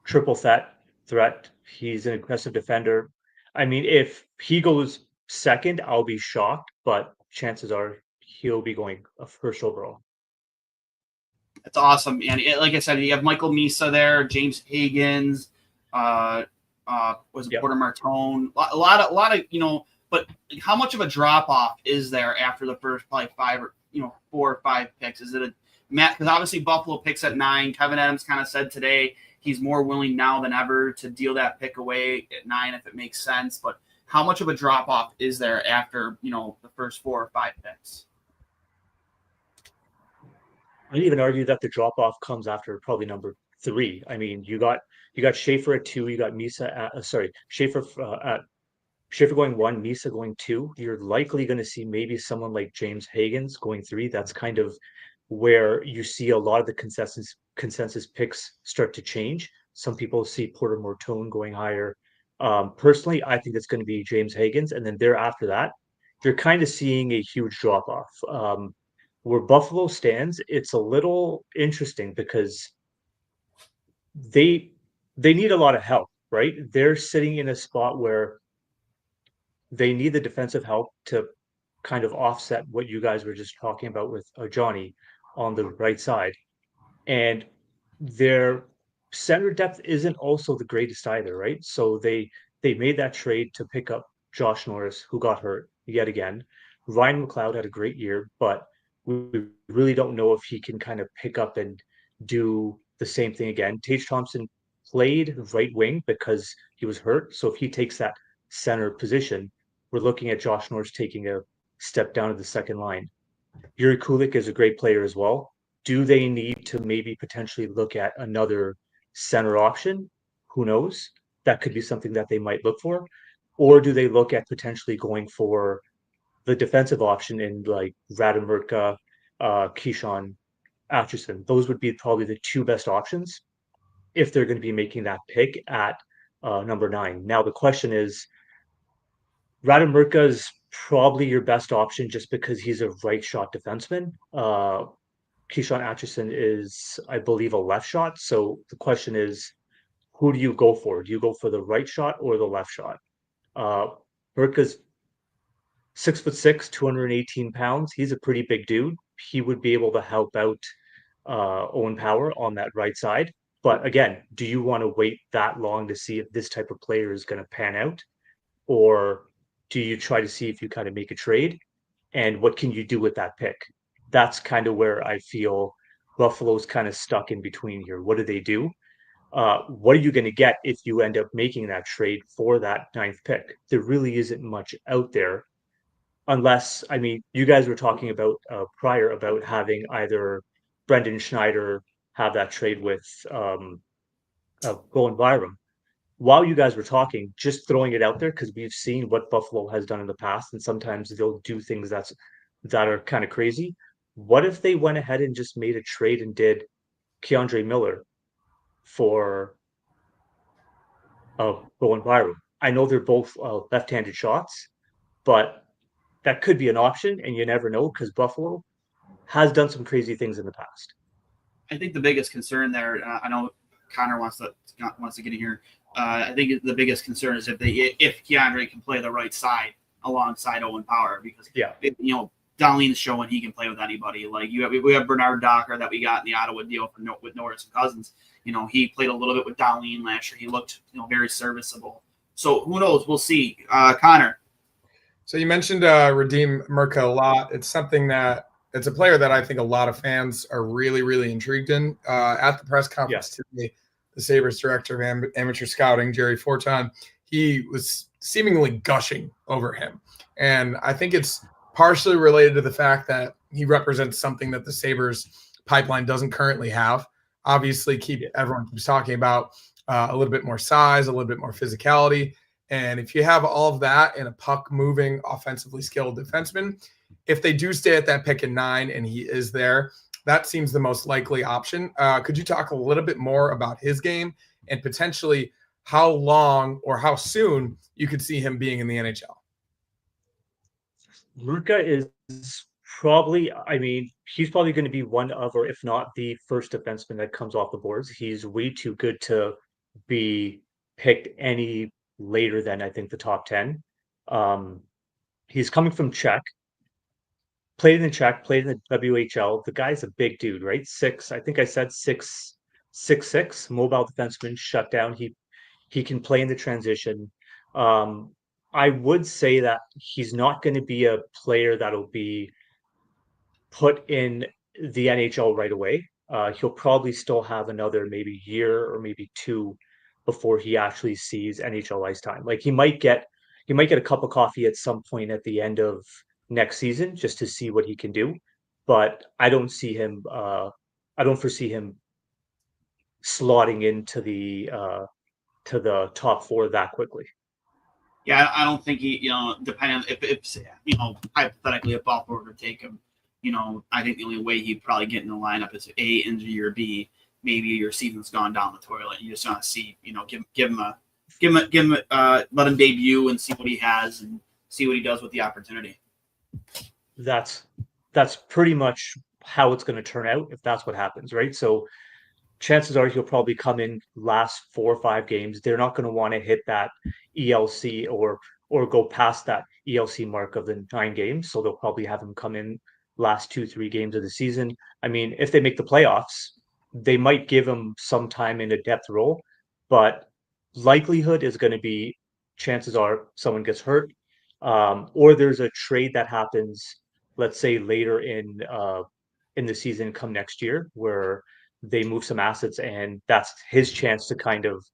D: triple threat. He's an aggressive defender. I mean, if he goes second, I'll be shocked, but chances are he'll be going first overall.
A: That's awesome. And like I said, you have Michael Misa there, James Higgins, Porter Martone, a lot of, but how much of a drop off is there after the first probably 4 or 5 picks? Is it a Matt? Because obviously Buffalo picks at 9. Kevyn Adams kind of said today he's more willing now than ever to deal that pick away at 9 if it makes sense. But how much of a drop off is there after the first 4 or 5 picks?
D: I'd even argue that the drop off comes after probably number 3. I mean, you got Schaefer at 2. You got Misa at Schaefer going 1, Misa going 2. You're likely going to see maybe someone like James Higgins going 3. That's kind of where you see a lot of the consensus picks start to change. Some people see Porter Martone going higher. Personally, I think it's going to be James Higgins, and then thereafter that, you're kind of seeing a huge drop off. Where Buffalo stands, it's a little interesting because they need a lot of help, right? They're sitting in a spot where they need the defensive help to kind of offset what you guys were just talking about with Johnny on the right side. And their center depth isn't also the greatest either, right? So they made that trade to pick up Josh Norris, who got hurt yet again. Ryan McLeod had a great year, but we really don't know if he can kind of pick up and do the same thing again. Tage Thompson played right wing because he was hurt. So if he takes that center position, we're looking at Josh Norris taking a step down to the second line. Yuri Kulik is a great player as well. Do they need to maybe potentially look at another center option? Who knows? That could be something that they might look for. Or do they look at potentially going for the defensive option in like Radim, Keyshawn, Atchison? Those would be probably the 2 best options if they're going to be making that pick at number 9. Now, the question is, Radim is probably your best option just because he's a right shot defenseman. Keyshawn Atchison is, I believe, a left shot. So the question is, who do you go for? Do you go for the right shot or the left shot? Murka's 6'6", 218 pounds. He's a pretty big dude. He would be able to help out Owen Power on that right side. But again, do you want to wait that long to see if this type of player is going to pan out? Or do you try to see if you kind of make a trade? And what can you do with that pick? That's kind of where I feel Buffalo's kind of stuck in between here. What do they do? What are you going to get if you end up making that trade for that 9th pick? There really isn't much out there unless, I mean, you guys were talking about prior about having either Brendan Schneider have that trade with Bowen Byram. While you guys were talking, just throwing it out there because we've seen what Buffalo has done in the past, and sometimes they'll do things that are kind of crazy. What if they went ahead and just made a trade and did Keandre Miller for Bowen Byram? I know they're both left-handed shots, but that could be an option, and you never know because Buffalo has done some crazy things in the past.
A: I think the biggest concern there, I know Connor wants to get in here. I think the biggest concern is if Keandre can play the right side alongside Owen Power, because Dahlin's showing he can play with anybody. Like we have Bernard Docker that we got in the Ottawa deal with Norris and Cousins. He played a little bit with Dahlin last year. He looked very serviceable. So who knows? We'll see. Connor.
C: So you mentioned Radim Merca a lot. It's something that it's a player that I think a lot of fans are really, really intrigued in. At the press conference today, the Sabres director of amateur scouting, Jerry Forton, he was seemingly gushing over him. And I think it's partially related to the fact that he represents something that the Sabres pipeline doesn't currently have. Obviously, everyone keeps talking about a little bit more size, a little bit more physicality. And if you have all of that in a puck-moving, offensively skilled defenseman, if they do stay at that pick in 9 and he is there, that seems the most likely option. Could you talk a little bit more about his game and potentially how long or how soon you could see him being in the NHL?
D: Luka is probably, he's probably going to be one of, or if not the first defenseman that comes off the boards. He's way too good to be picked any later than I think the top 10. He's coming from Czech, played in Czech, played in the WHL. The guy's a big dude, right? I think I said 6'6", mobile defenseman, shut down. He can play in the transition. I would say that he's not going to be a player that'll be put in the NHL right away. He'll probably still have another maybe year or maybe 2 before he actually sees NHL ice time. Like he might get a cup of coffee at some point at the end of next season just to see what he can do. But I don't see him. I don't foresee him slotting into the top 4 that quickly.
A: Yeah, I don't think he, depending on if hypothetically if Buffalo were to take him, I think the only way he'd probably get in the lineup is A, injury, or B, maybe your season's gone down the toilet. You just want to see, give him let him debut and see what he has and see what he does with the opportunity.
D: That's pretty much how it's going to turn out if that's what happens, right? So chances are he'll probably come in last 4 or 5 games. They're not going to want to hit that ELC or go past that ELC mark of the 9 games. So they'll probably have him come in last 2-3 games of the season. I mean, if they make the playoffs, they might give him some time in a depth role, but likelihood is going to be, chances are someone gets hurt, or there's a trade that happens, let's say later in the season come next year, where they move some assets and that's his chance to kind of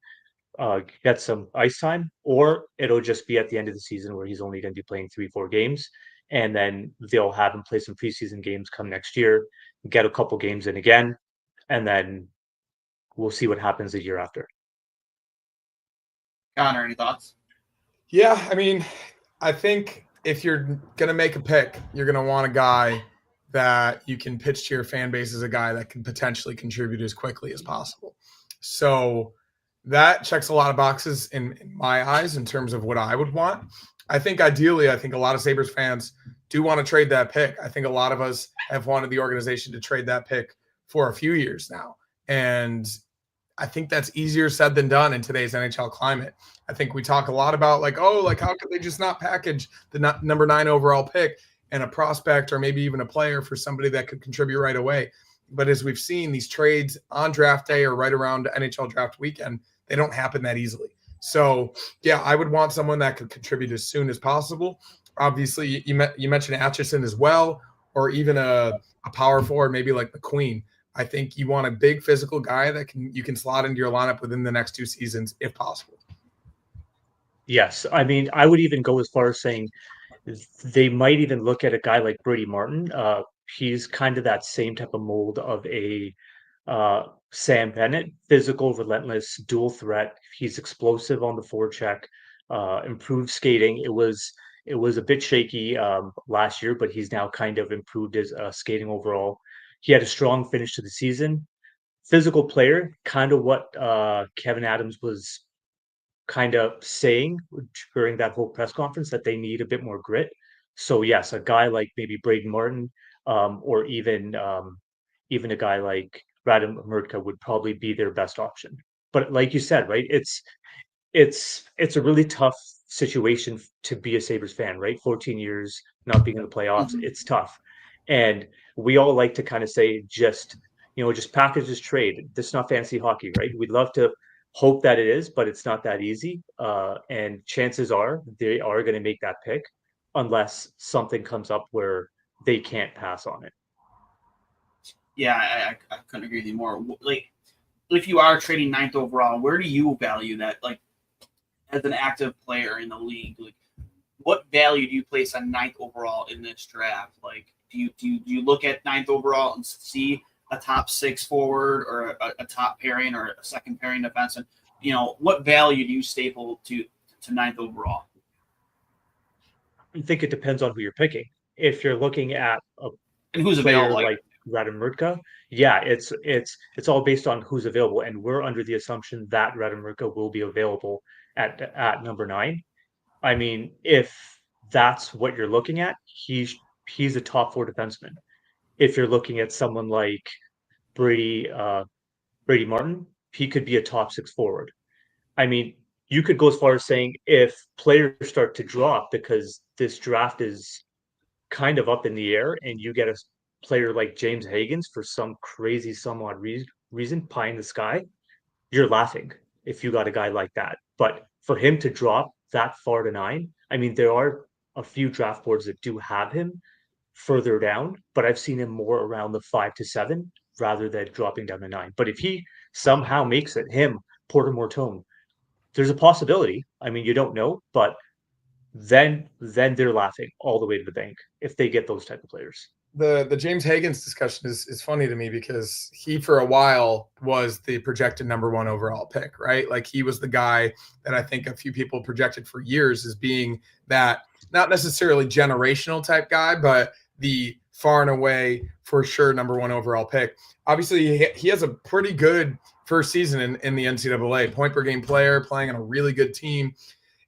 D: get some ice time, or it'll just be at the end of the season where he's only going to be playing 3-4 games, and then they'll have him play some preseason games come next year, get a couple games in again, and then we'll see what happens the year after.
A: Connor, any thoughts?
C: Yeah, I think if you're going to make a pick, you're going to want a guy that you can pitch to your fan base as a guy that can potentially contribute as quickly as possible. So that checks a lot of boxes in my eyes in terms of what I would want. I think ideally, a lot of Sabres fans do want to trade that pick. I think a lot of us have wanted the organization to trade that pick for a few years now. And I think that's easier said than done in today's NHL climate. I think we talk a lot about how could they just not package the number 9 overall pick and a prospect or maybe even a player for somebody that could contribute right away. But as we've seen, these trades on draft day or right around NHL draft weekend, they don't happen that easily. So, yeah, I would want someone that could contribute as soon as possible. Obviously, you mentioned Atchison as well, or even a power forward, maybe like McQueen. I think you want a big physical guy that you can slot into your lineup within the next 2 seasons, if possible.
D: Yes. I mean, I would even go as far as saying they might even look at a guy like Brady Martin. He's kind of that same type of mold of a Sam Bennett, physical, relentless, dual threat. He's explosive on the forecheck, improved skating. It was a bit shaky last year, but he's now kind of improved his skating overall. He had a strong finish to the season. Physical player, kind of what Kevyn Adams was kind of saying during that whole press conference, that they need a bit more grit. So yes, a guy like maybe Brady Martin, or even a guy like Radim would probably be their best option. But like you said, right, it's a really tough situation to be a Sabres fan, right? 14 years not being in the playoffs, it's tough. And we all like to kind of say, just package this trade. This is not fancy hockey, right? We'd love to hope that it is, but it's not that easy. And chances are they are going to make that pick unless something comes up where they can't pass on it.
A: Yeah, I couldn't agree with you more. Like, if you are trading 9th overall, where do you value that? Like, as an active player in the league, like, what value do you place on 9th overall in this draft? Like, do you look at 9th overall and see a top 6 forward or a top pairing or a second pairing defenseman? What value do you staple to 9th overall?
D: I think it depends on who you're picking. If you're looking at a
A: and who's
D: player
A: available,
D: like Radim, yeah, it's all based on who's available, and we're under the assumption that Radim will be available at number 9. I mean, if that's what you're looking at, he's a top 4 defenseman. If you're looking at someone like Brady Martin, he could be a top 6 forward. I mean, you could go as far as saying if players start to drop because this draft is kind of up in the air and you get a player like James Higgins for some crazy, somewhat reason, pie in the sky, you're laughing if you got a guy like that. But for him to drop that far to 9, I mean, there are a few draft boards that do have him further down, but I've seen him more around the 5 to 7 rather than dropping down to 9. But if he somehow makes it, Porter Mortone, there's a possibility. I mean, you don't know, but then they're laughing all the way to the bank if they get those type of players.
C: The James Higgins discussion is funny to me because he for a while was the projected number 1 overall pick, right? Like, he was the guy that I think a few people projected for years as being that not necessarily generational type guy, but the far and away for sure number 1 overall pick. Obviously, he has a pretty good first season in the NCAA, point per game player, playing on a really good team.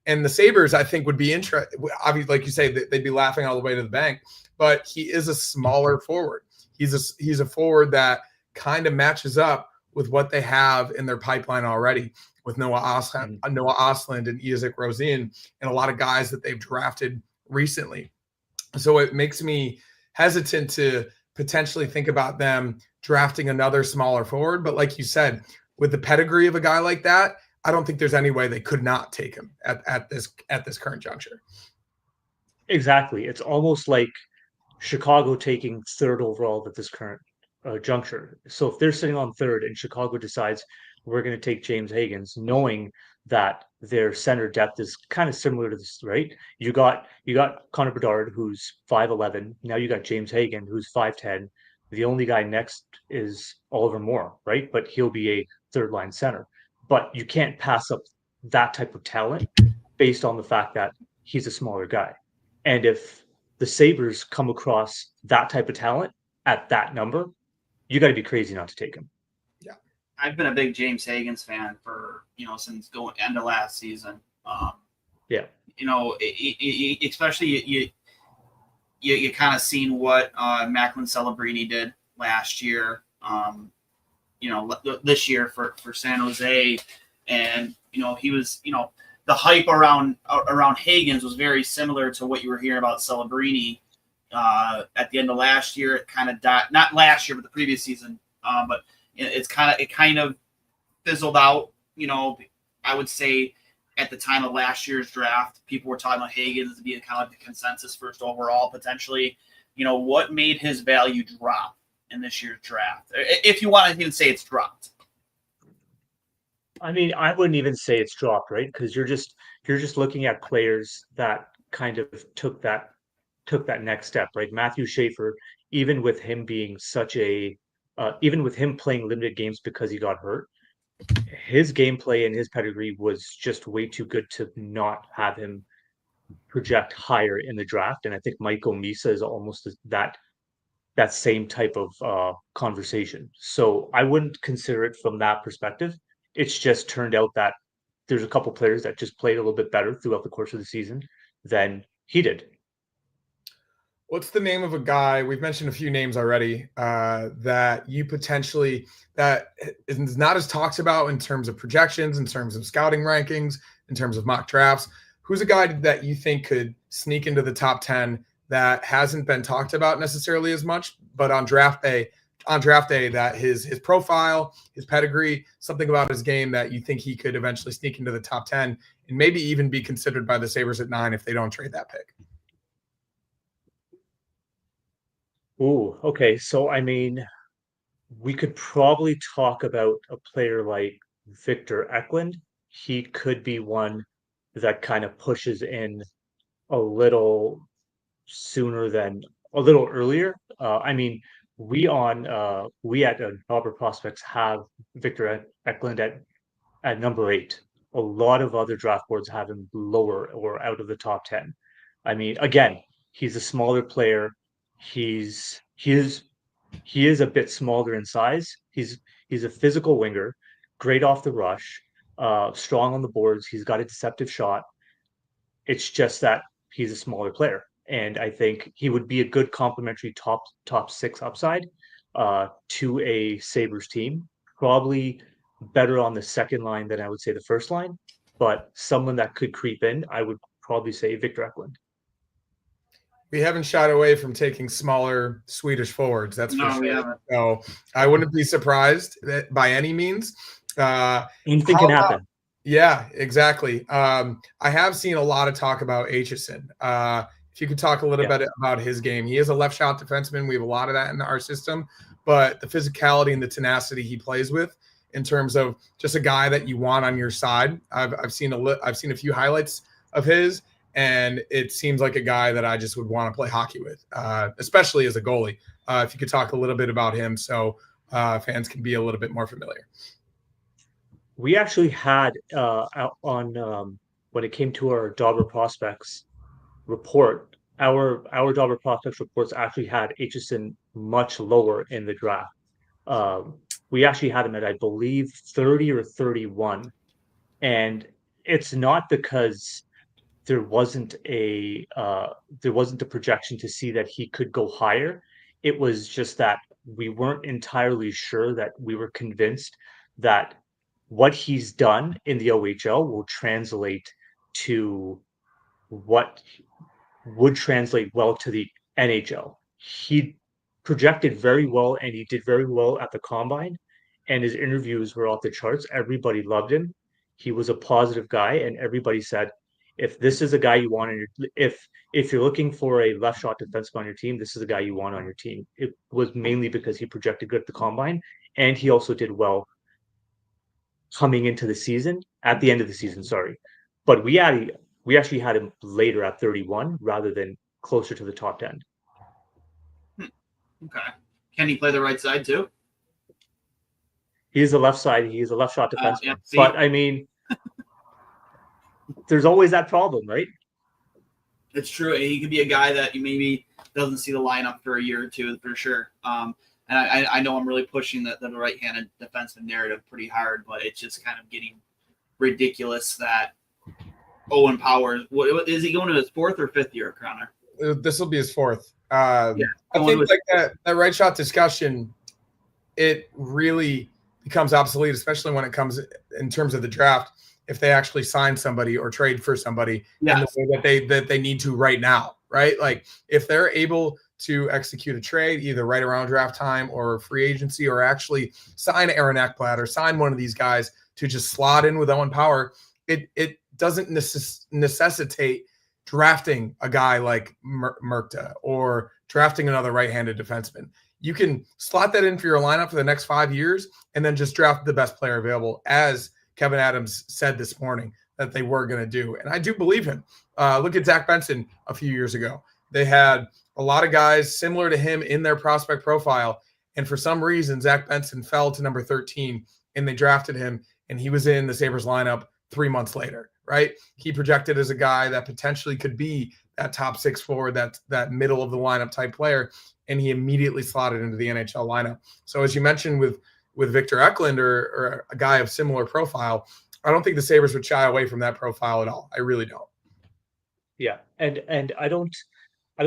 C: And the Sabres, I think, would be interested. Obviously, like you say, they'd be laughing all the way to the bank. But he is a smaller forward. He's a forward that kind of matches up with what they have in their pipeline already with Noah Ostlund and Isaac Rosen and a lot of guys that they've drafted recently. So it makes me hesitant to potentially think about them drafting another smaller forward. But like you said, with the pedigree of a guy like that, I don't think there's any way they could not take him at this current juncture.
D: Exactly. It's almost like Chicago taking 3rd overall at this current juncture. So if they're sitting on 3rd and Chicago decides we're going to take James Higgins, knowing that their center depth is kind of similar to this, right? You got Connor Bedard, who's 5'11". Now you got James Higgins, who's 5'10". The only guy next is Oliver Moore, right? But he'll be a 3rd line center. But you can't pass up that type of talent based on the fact that he's a smaller guy. And if the Sabres come across that type of talent at that number, you got to be crazy not to take him.
A: Yeah, I've been a big James Higgins fan for since going end of last season.
D: Yeah,
A: especially you kind of seen what Macklin Celebrini did last year. this year for San Jose. And, he was, the hype around Higgins was very similar to what you were hearing about Celebrini at the end of last year. It kind of died, not last year, but the previous season. But it kind of fizzled out. I would say at the time of last year's draft, people were talking about Higgins to be kind of like the consensus first overall, potentially. What made his value drop in this year's draft? If you want to even say it's dropped.
D: I mean, I wouldn't even say it's dropped, right? Because you're just looking at players that kind of took that next step, right? Matthew Schaefer, even with him being even with him playing limited games because he got hurt, his gameplay and his pedigree was just way too good to not have him project higher in the draft. And I think Michael Misa is almost that same type of conversation. So I wouldn't consider it from that perspective. It's just turned out that there's a couple players that just played a little bit better throughout the course of the season than he did.
C: What's the name of a guy, we've mentioned a few names already, that you potentially, that is not as talked about in terms of projections, in terms of scouting rankings, in terms of mock drafts? Who's a guy that you think could sneak into the top 10 that hasn't been talked about necessarily as much, but on draft day that his profile, his pedigree, something about his game that you think he could eventually sneak into the top 10 and maybe even be considered by the Sabres at 9 if they don't trade that pick?
D: Ooh, okay. So, I mean, we could probably talk about a player like Victor Eklund. He could be one that kind of pushes in a little earlier. I mean, we at Dobber Prospects have Victor Eklund at number 8. A lot of other draft boards have him lower or out of the top 10. I mean, again, he's a smaller player. He is a bit smaller in size. He's a physical winger, great off the rush, strong on the boards. He's got a deceptive shot. It's just that he's a smaller player. And I think he would be a good complementary top 6 upside to a Sabres team. Probably better on the second line than I would say the first line, but someone that could creep in, I would probably say Victor Eklund.
C: We haven't shied away from taking smaller Swedish forwards. That's for sure.
A: We haven't.
C: So I wouldn't be surprised that by any means.
D: Anything can happen.
C: Yeah, exactly. I have seen a lot of talk about Aitchison. If you could talk a little bit about his game. He is a left shot defenseman. We have a lot of that in our system, but the physicality and the tenacity he plays with in terms of just a guy that you want on your side. I've seen a few highlights of his, and it seems like a guy that I just would want to play hockey with, especially as a goalie. If you could talk a little bit about him so fans can be a little bit more familiar.
D: We actually had on when it came to our Dobber Prospects report, our Dobber Prospects reports actually had Aitchison much lower in the draft. We actually had him at, I believe, 30 or 31. And it's not because there wasn't a projection to see that he could go higher. It was just that we weren't entirely sure, that we were convinced that what he's done in the OHL will translate to what would translate well to the NHL. He projected very well, and he did very well at the combine, and his interviews were off the charts. Everybody loved him. He was a positive guy, and everybody said, if this is a guy you want on your, if you're looking for a left shot defenseman on your team, this is a guy you want on your team. It was mainly because he projected good at the combine, and he also did well coming into the season, at the end of the season, sorry. But we actually had him later at 31 rather than closer to the top 10.
A: Okay. Can he play the right side too?
D: He's a left side. He's a left shot defenseman. But I mean, there's always that problem, right?
A: It's true. He could be a guy that you maybe doesn't see the lineup for a year or two for sure. And I know I'm really pushing the right-handed defenseman narrative pretty hard, but it's just kind of getting ridiculous that Owen Powers, is he going to his 4th or 5th year, Connor?
C: This will be his 4th. I think like that right shot discussion, it really becomes obsolete, especially when it comes in terms of the draft, if they actually sign somebody or trade for somebody in the way that they need to right now, right? Like if they're able to execute a trade either right around draft time or free agency, or actually sign Aaron Ekblad or sign one of these guys to just slot in with Owen Power, it doesn't necessitate drafting a guy like Murta or drafting another right-handed defenseman. You can slot that in for your lineup for the next 5 years and then just draft the best player available, as Kevyn Adams said this morning that they were going to do. And I do believe him. Look at Zach Benson a few years ago. They had a lot of guys similar to him in their prospect profile. And for some reason, Zach Benson fell to number 13 and they drafted him, and he was in the Sabres lineup 3 months later, right? He projected as a guy that potentially could be that top 6 forward, that middle of the lineup type player. And he immediately slotted into the NHL lineup. So as you mentioned with Victor Eklund or a guy of similar profile, I don't think the Sabres would shy away from that profile at all. I really don't.
D: Yeah. And I don't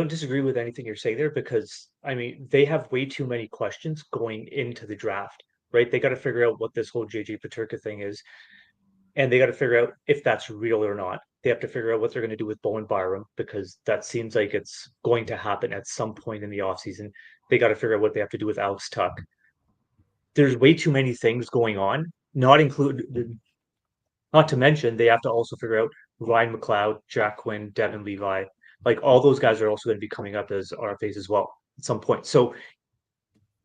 D: disagree with anything you're saying there, because I mean, they have way too many questions going into the draft, right? They got to figure out what this whole JJ Peterka thing is, and they got to figure out if that's real or not. They have to figure out what they're going to do with Bowen Byram, because that seems like it's going to happen at some point in the offseason. They got to figure out what they have to do with Alex Tuck. There's way too many things going on, not to mention they have to also figure out Ryan McLeod, Jack Quinn, Devin Levi. Like all those guys are also going to be coming up as RFAs as well at some point. So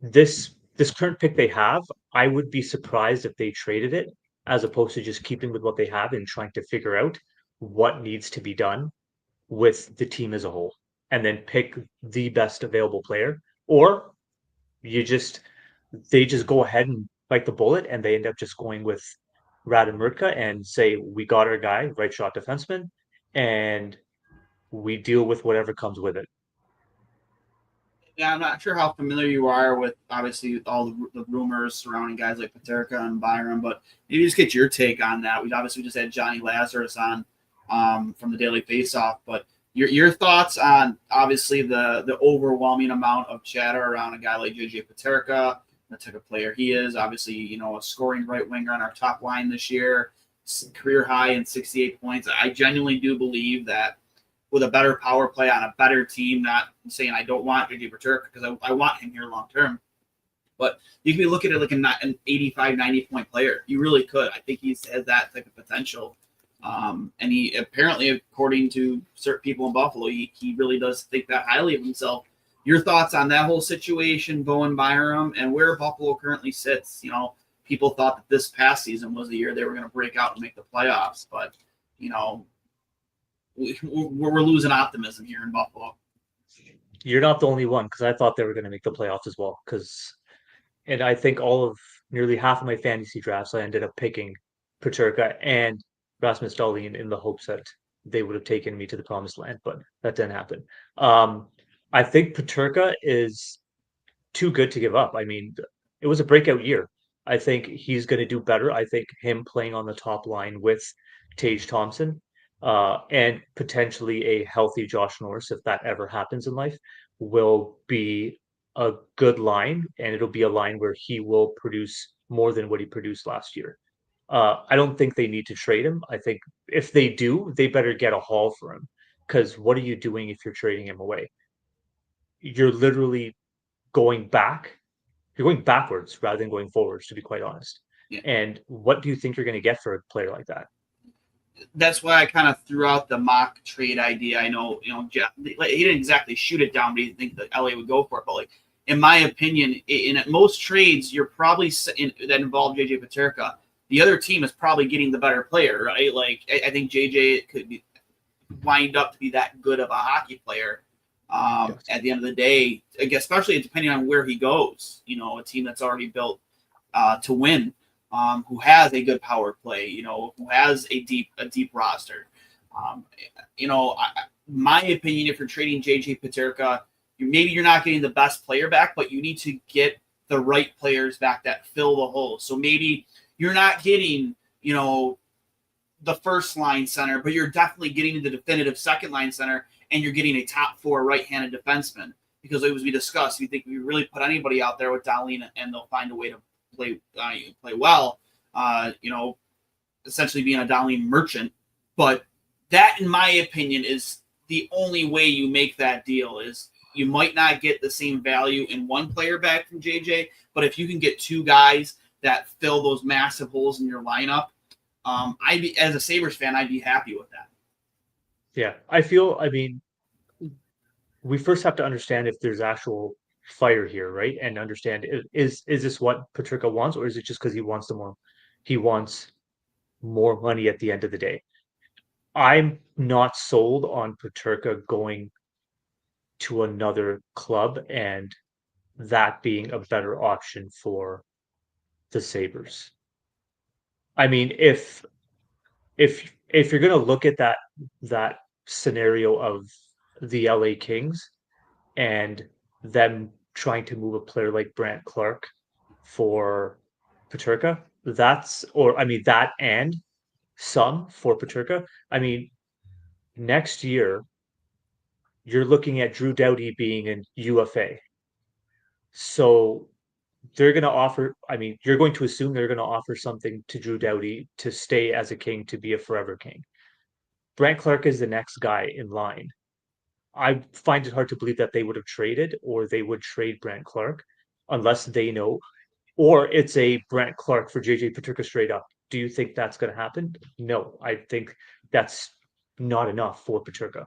D: this current pick they have, I would be surprised if they traded it, as opposed to just keeping with what they have and trying to figure out what needs to be done with the team as a whole, and then pick the best available player. Or they just go ahead and bite the bullet and they end up just going with Radim and say, we got our guy, right shot defenseman, and we deal with whatever comes with it.
A: Yeah, I'm not sure how familiar you are with, obviously, with all the rumors surrounding guys like Peterka and Byram, but maybe just get your take on that. We obviously just had Jonny Lazarus on from the Daily Faceoff, but your thoughts on, obviously, the overwhelming amount of chatter around a guy like JJ Peterka, the type of player he is. Obviously, you know, a scoring right winger on our top line this year, career high in 68 points. I genuinely do believe that with a better power play on a better team, not saying I don't want JJ Peterka because I want him here long term, but you can look at it like an 85, 90 point player. You really could. I think he has that type of potential. And he apparently, according to certain people in Buffalo, he really does think that highly of himself. Your thoughts on that whole situation, Bowen Byram, and where Buffalo currently sits? You know, people thought that this past season was the year they were going to break out and make the playoffs, but, you know, we're losing optimism here in Buffalo.
D: You're not the only one, because I thought they were going to make the playoffs as well. And I think nearly half of my fantasy drafts, I ended up picking Peterka and Rasmus Dahlin in the hopes that they would have taken me to the promised land, but that didn't happen. I think Peterka is too good to give up. I mean, it was a breakout year. I think he's going to do better. I think him playing on the top line with Tage Thompson, and potentially a healthy Josh Norris, if that ever happens in life, will be a good line, and it'll be a line where he will produce more than what he produced last year. I don't think they need to trade him. I think if they do, they better get a haul for him, because what are you doing if you're trading him away? You're literally going back. You're going backwards rather than going forwards, to be quite honest. Yeah. And what do you think you're going to get for a player like that?
A: That's why I kind of threw out the mock trade idea. I know, he didn't exactly shoot it down, but he didn't think that LA would go for it. But like, in my opinion, in most trades, you're probably that involve JJ Peterka, the other team is probably getting the better player, right? Like, I think JJ could wind up to be that good of a hockey player. Yes. At the end of the day, especially depending on where he goes, a team that's already built to win, who has a good power play, who has a deep roster. My opinion, if you're trading JJ Peterka, maybe you're not getting the best player back, but you need to get the right players back that fill the hole. So maybe you're not getting, the first line center, but you're definitely getting the definitive second line center, and you're getting a top 4 right-handed defenseman. Because as we discussed, we think we really put anybody out there with Dahlin, and they'll find a way to play well, essentially being a Dahlin merchant. But that, in my opinion, is the only way you make that deal. Is you might not get the same value in one player back from JJ, but if you can get two guys that fill those massive holes in your lineup, as a Sabres fan, I'd be happy with that.
D: Yeah, we first have to understand if there's actual fire here, right? And understand, is this what Peterka wants, or is it just because he wants more money at the end of the day? I'm not sold on Peterka going to another club and that being a better option for the Sabres. I mean, if you're going to look at that scenario of the LA Kings and them trying to move a player like Brandt Clarke for Peterka, that and some for Peterka. I mean, next year you're looking at Drew Doughty being an UFA. So they're going to offer, you're going to assume they're going to offer something to Drew Doughty to stay as a King, to be a forever King. Brandt Clarke is the next guy in line. I find it hard to believe that they would have traded, or they would trade Brandt Clarke unless they know, or it's a Brandt Clarke for JJ Peterka straight up. Do you think that's going to happen? No, I think that's not enough for Peterka.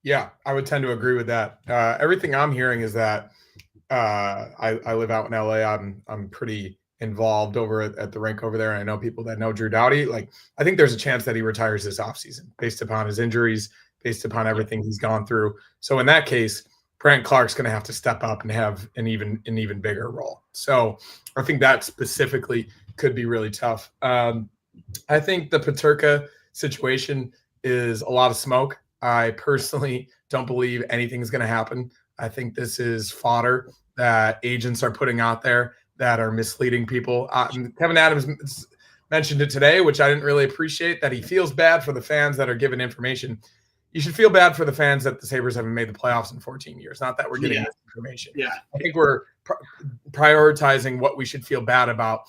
C: Yeah, I would tend to agree with that. Everything I'm hearing is that I live out in LA. I'm pretty involved over at the rink over there. And I know people that know Drew Doughty. Like, I think there's a chance that he retires this offseason based upon his injuries, based upon everything he's gone through. So in that case, Brandt Clarke's going to have to step up and have an even bigger role. So I think that specifically could be really tough. I think the Peterka situation is a lot of smoke. I personally don't believe anything's going to happen. I think this is fodder that agents are putting out there that are misleading people. Kevyn Adams mentioned it today, which I didn't really appreciate, that he feels bad for the fans that are given information. You should feel bad for the fans that the Sabres haven't made the playoffs in 14 years, not that we're getting this information.
A: Yeah.
C: I think we're prioritizing what we should feel bad about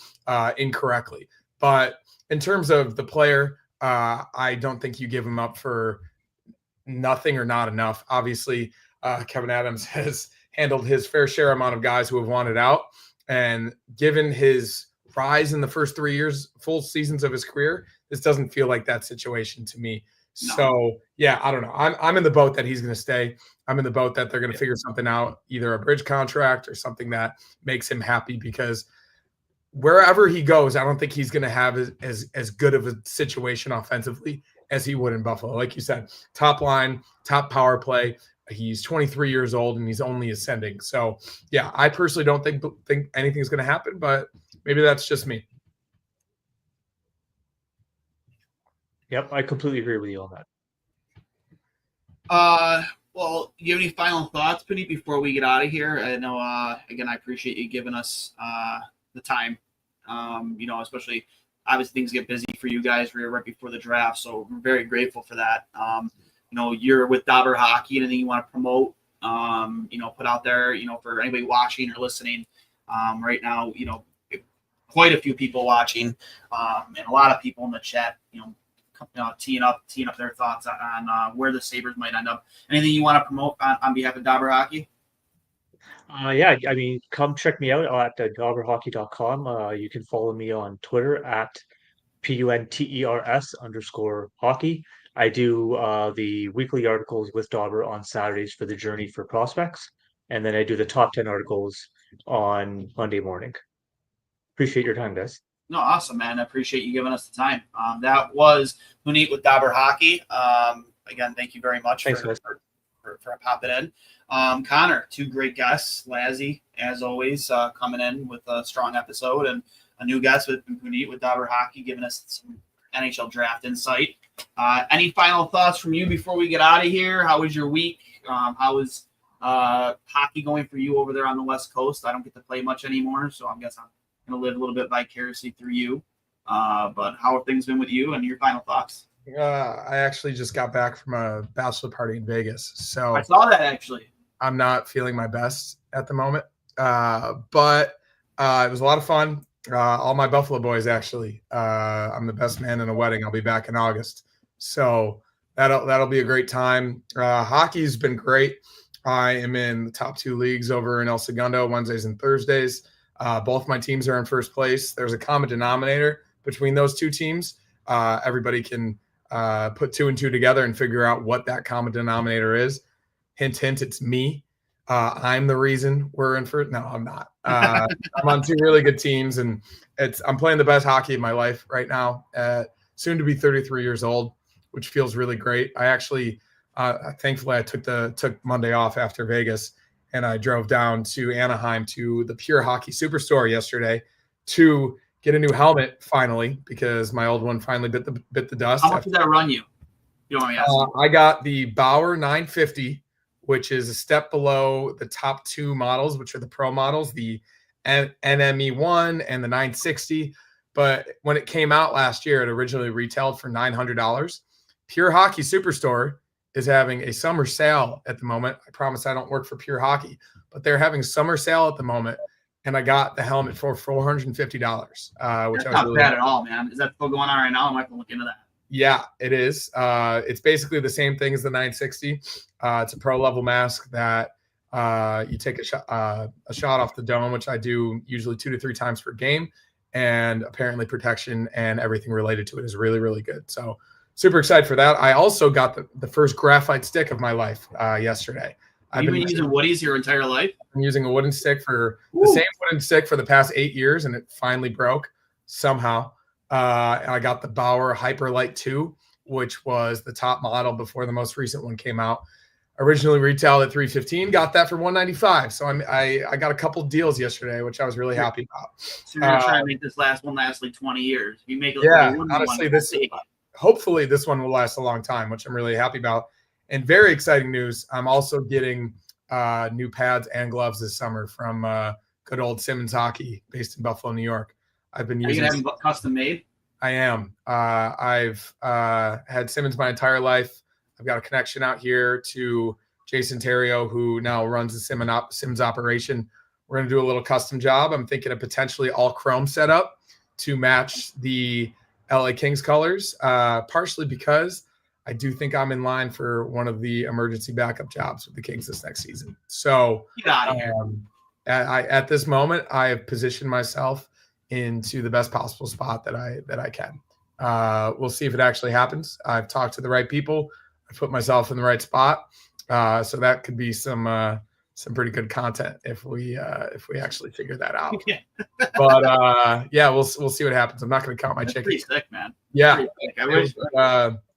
C: incorrectly. But in terms of the player, I don't think you give him up for nothing or not enough. Obviously, Kevyn Adams has handled his fair share amount of guys who have wanted out, and given his rise in the first 3 years, full seasons of his career, this doesn't feel like that situation to me. No. So yeah, I don't know. I'm in the boat that he's going to stay. I'm in the boat that they're going to figure something out, either a bridge contract or something that makes him happy, because wherever he goes, I don't think he's going to have as good of a situation offensively as he would in Buffalo. Like you said, top line, top power play. He's 23 years old and he's only ascending. So yeah, I personally don't think anything's going to happen, but maybe that's just me.
D: Yep, I completely agree with you on
A: that. Well, do you have any final thoughts, Penny, before we get out of here? I know, again, I appreciate you giving us the time. Especially obviously things get busy for you guys right before the draft, so we're very grateful for that. You're with Dobber Hockey, anything you want to promote, put out there, for anybody watching or listening right now, quite a few people watching, and a lot of people in the chat, teeing up their thoughts on where the Sabres might end up. Anything you want to promote on behalf of Dobber Hockey?
D: Come check me out at dobberhockey.com. You can follow me on Twitter at PUNTERS_hockey. I do the weekly articles with Dobber on Saturdays for the Journey for Prospects. And then I do the top 10 articles on Monday morning. Appreciate your time, guys.
A: No, awesome, man. I appreciate you giving us the time. That was Munit with Dobber Hockey. Again, thank you very much for popping in. Connor, two great guests. Lazzy, as always, coming in with a strong episode, and a new guest with Munit with Dobber Hockey, giving us some NHL draft insight. Any final thoughts from you before we get out of here? How was your week? How was hockey going for you over there on the West Coast? I don't get to play much anymore, so I guess I'm going to live a little bit vicariously through you. But how have things been with you, and your final thoughts?
C: I actually just got back from a bachelor party in Vegas, so
A: I saw that actually.
C: I'm not feeling my best at the moment, but It was a lot of fun. All my Buffalo boys, actually. I'm the best man in a wedding. I'll be back in August. So that'll be a great time. Hockey's been great. I am in the top 2 leagues over in El Segundo, Wednesdays and Thursdays. Both my teams are in first place. There's a common denominator between those 2 teams. Everybody can put 2 and 2 together and figure out what that common denominator is. Hint, hint, it's me. I'm the reason we're in first. No, I'm not. I'm on 2 really good teams, and I'm playing the best hockey of my life right now. Soon to be 33 years old, which feels really great. I actually, thankfully, I took Monday off after Vegas, and I drove down to Anaheim to the Pure Hockey Superstore yesterday to get a new helmet finally, because my old one finally bit the dust.
A: How much did that run you? You don't want me asking.
C: I got the Bauer 950. Which is a step below the top 2 models, which are the pro models, the NME1 and the 960. But when it came out last year, it originally retailed for $900. Pure Hockey Superstore is having a summer sale at the moment. I promise I don't work for Pure Hockey, but they're having summer sale at the moment. And I got the helmet for $450, which
A: That's
C: I was
A: not
C: really
A: bad at all, man. Is that still going on right now? I might have to look into that.
C: Yeah, it is. It's basically the same thing as the 960. It's a pro level mask that you take a shot off the dome, which I do usually 2 to 3 times per game. And apparently protection and everything related to it is really, really good. So super excited for that. I also got the first graphite stick of my life yesterday.
A: You've been using woodies your entire life?
C: I'm using a wooden stick for the same wooden stick for the past 8 years, and it finally broke somehow. I got the Bauer Hyperlight 2, which was the top model before the most recent one came out. Originally retailed at $315, got that for $195. So I got a couple deals yesterday, which I was really happy about.
A: So you're gonna try to make this last one last like 20 years. If you make it
C: honestly, hopefully this one will last a long time, which I'm really happy about. And very exciting news, I'm also getting new pads and gloves this summer from good old Simmons Hockey, based in Buffalo, New York. I've been using.
A: Are you gonna have them custom made?
C: I am. I've had Simmons my entire life. I've got a connection out here to Jason Terrio, who now runs the Simmons operation. We're going to do a little custom job. I'm thinking of potentially all chrome setup to match the LA Kings colors, partially because I do think I'm in line for one of the emergency backup jobs with the Kings this next season. So
A: get out of here.
C: At this moment, I have positioned myself into the best possible spot that I can. We'll see if it actually happens. I've talked to the right people. I put myself in the right spot. So that could be some pretty good content if we actually figure that out.
A: Yeah.
C: But we'll see what happens. I'm not going to count my chickens.
A: Pretty sick, man.
C: Yeah. I wish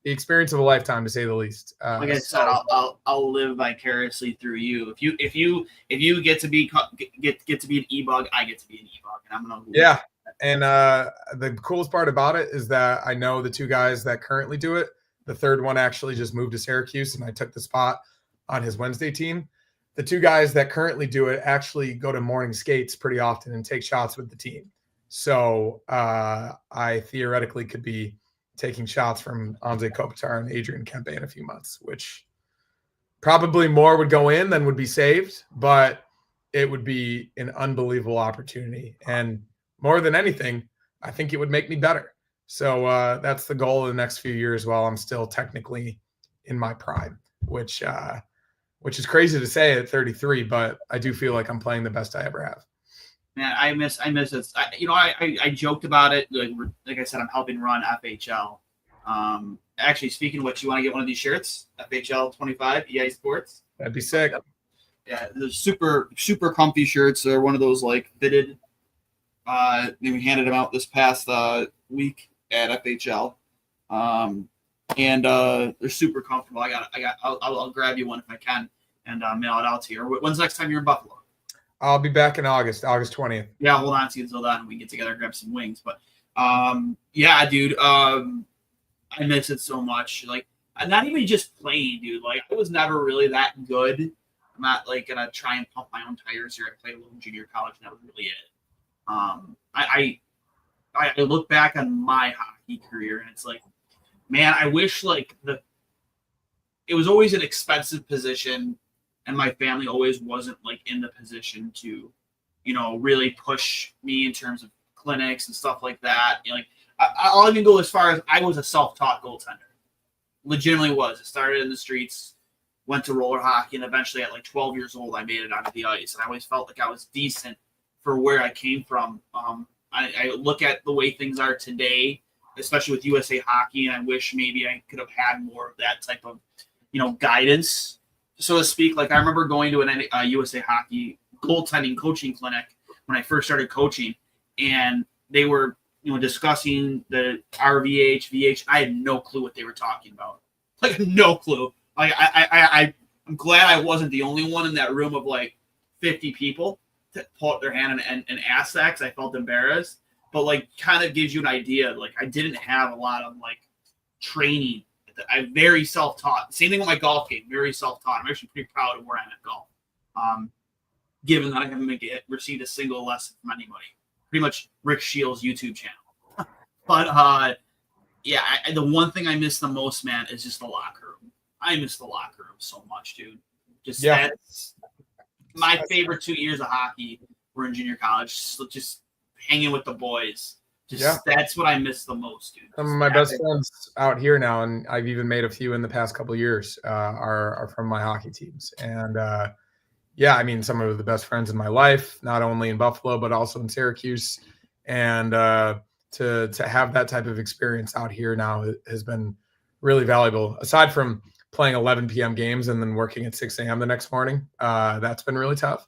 C: the experience of a lifetime, to say the least.
A: Like I said, I'll live vicariously through you. If you get to be an EBUG, I get to be an EBUG, and I'm gonna.
C: Yeah, and the coolest part about it is that I know the 2 guys that currently do it. The third one actually just moved to Syracuse, and I took the spot on his Wednesday team. The 2 guys that currently do it actually go to morning skates pretty often and take shots with the team. So I theoretically could be taking shots from Anze Kopitar and Adrian Kempe in a few months, which probably more would go in than would be saved, but it would be an unbelievable opportunity. And more than anything, I think it would make me better. So that's the goal in the next few years while I'm still technically in my prime, which is crazy to say at 33, but I do feel like I'm playing the best I ever have.
A: Man, I miss it. I joked about it. Like I said, I'm helping run FHL. Actually, speaking of which, you want to get one of these shirts? FHL 25 EA Sports.
C: That'd be sick.
A: Yeah, the super comfy shirts. They're one of those like fitted. We handed them out this past week at FHL, and they're super comfortable. I'll grab you one if I can and mail it out to you. When's the next time you're in Buffalo?
C: I'll be back in August 20th.
A: Yeah, hold on to you until then. We can get together and grab some wings. But yeah, dude, I miss it so much. Like, not even just playing, dude. Like, I was never really that good. I'm not like gonna try and pump my own tires here. I played a little junior college, and that was really it. I look back on my hockey career, and it's like, man, I wish like it was always an expensive position. And my family always wasn't like in the position to really push me in terms of clinics and stuff like that. I'll even go as far as I was a self-taught goaltender. Legitimately was. It started in the streets, went to roller hockey, and eventually at 12 years old, I made it onto the ice. And I always felt like I was decent for where I came from. I look at the way things are today, especially with USA Hockey, and I wish maybe I could have had more of that type of, guidance, so to speak. I remember going to a USA Hockey goaltending coaching clinic when I first started coaching, and they were, discussing the RVH, VH. I had no clue what they were talking about. No clue. I'm glad I wasn't the only one in that room of 50 people to pull up their hand and ask that, because I felt embarrassed. But kind of gives you an idea. I didn't have a lot of training. I'm very self-taught. Same thing with my golf game. Very self-taught. I'm actually pretty proud of where I'm at golf. Given that I haven't received a single lesson from anybody. Pretty much Rick Shields' YouTube channel. But the one thing I miss the most, man, is just the locker room. I miss the locker room so much, dude. That's my favorite 2 years of hockey were in junior college. Just hanging with the boys. That's what I miss the most, dude.
C: Some of my best friends out here now, and I've even made a few in the past couple of years, are from my hockey teams. And some of the best friends in my life, not only in Buffalo but also in Syracuse. And to have that type of experience out here now has been really valuable. Aside from playing 11 p.m. games and then working at 6 a.m. the next morning, that's been really tough.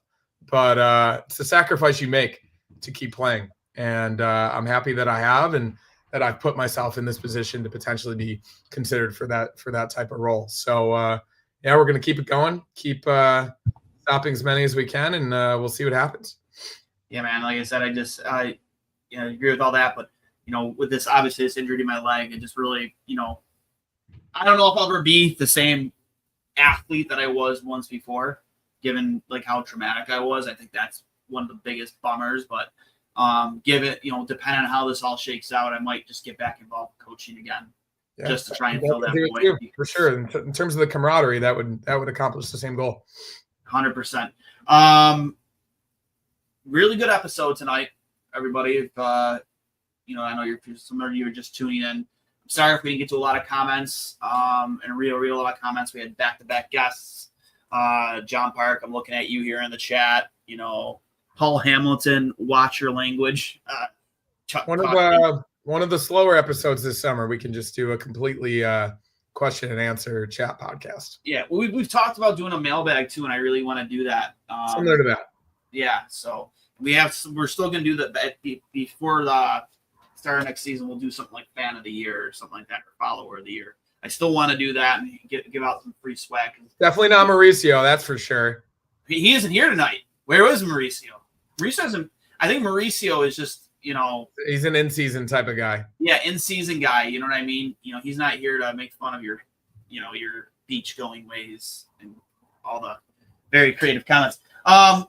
C: But it's a sacrifice you make to keep playing. And I'm happy that I have, and that I've put myself in this position to potentially be considered for that type of role. So we're going to keep it going, keep stopping as many as we can, and we'll see what happens.
A: Yeah, man. Like I said, I agree with all that, but with this injury to my leg, it just really, I don't know if I'll ever be the same athlete that I was once before, given how traumatic I was. I think that's one of the biggest bummers, but depending on how this all shakes out, I might just get back involved in coaching again, just to try and fill that void.
C: For sure. In terms of the camaraderie, that would accomplish the same goal.
A: 100%. Really good episode tonight, everybody. If I know some of you are just tuning in. I'm sorry if we didn't get to a lot of comments. And a real lot of comments. We had back-to-back guests. John Park, I'm looking at you here in the chat. Paul Hamilton, watch your language.
C: One of the slower episodes this summer, we can just do a completely question and answer chat podcast.
A: Yeah, we've talked about doing a mailbag too, and I really want to do that.
C: Similar to that.
A: Yeah, so we're still going to do that before the start of next season. We'll do something like fan of the year or something like that, or follower of the year. I still want to do that and give out some free swag.
C: Definitely not Mauricio, that's for sure.
A: He isn't here tonight. Where is Mauricio? I think Mauricio is just,
C: he's an in-season type of guy.
A: Yeah, in-season guy. You know what I mean? He's not here to make fun of your beach-going ways and all the very creative comments.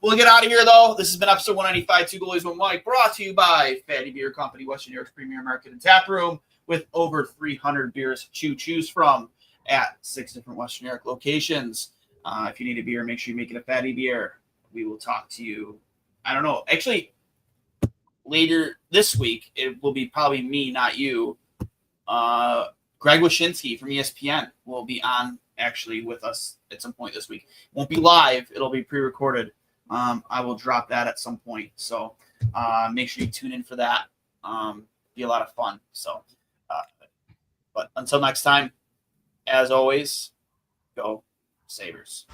A: We'll get out of here, though. This has been episode 195, Two Goalies, One Mic, brought to you by Fatty Beer Company, Western New York's premier market and tap room, with over 300 beers to choose from at 6 different Western New York locations. If you need a beer, make sure you make it a Fatty Beer. We will talk to you. I don't know. Actually, later this week, it will be probably me, not you. Greg Wyshynski from ESPN will be on actually with us at some point this week. It won't be live. It'll be pre-recorded. I will drop that at some point. So make sure you tune in for that. Be a lot of fun. So, but until next time, as always, go Sabres.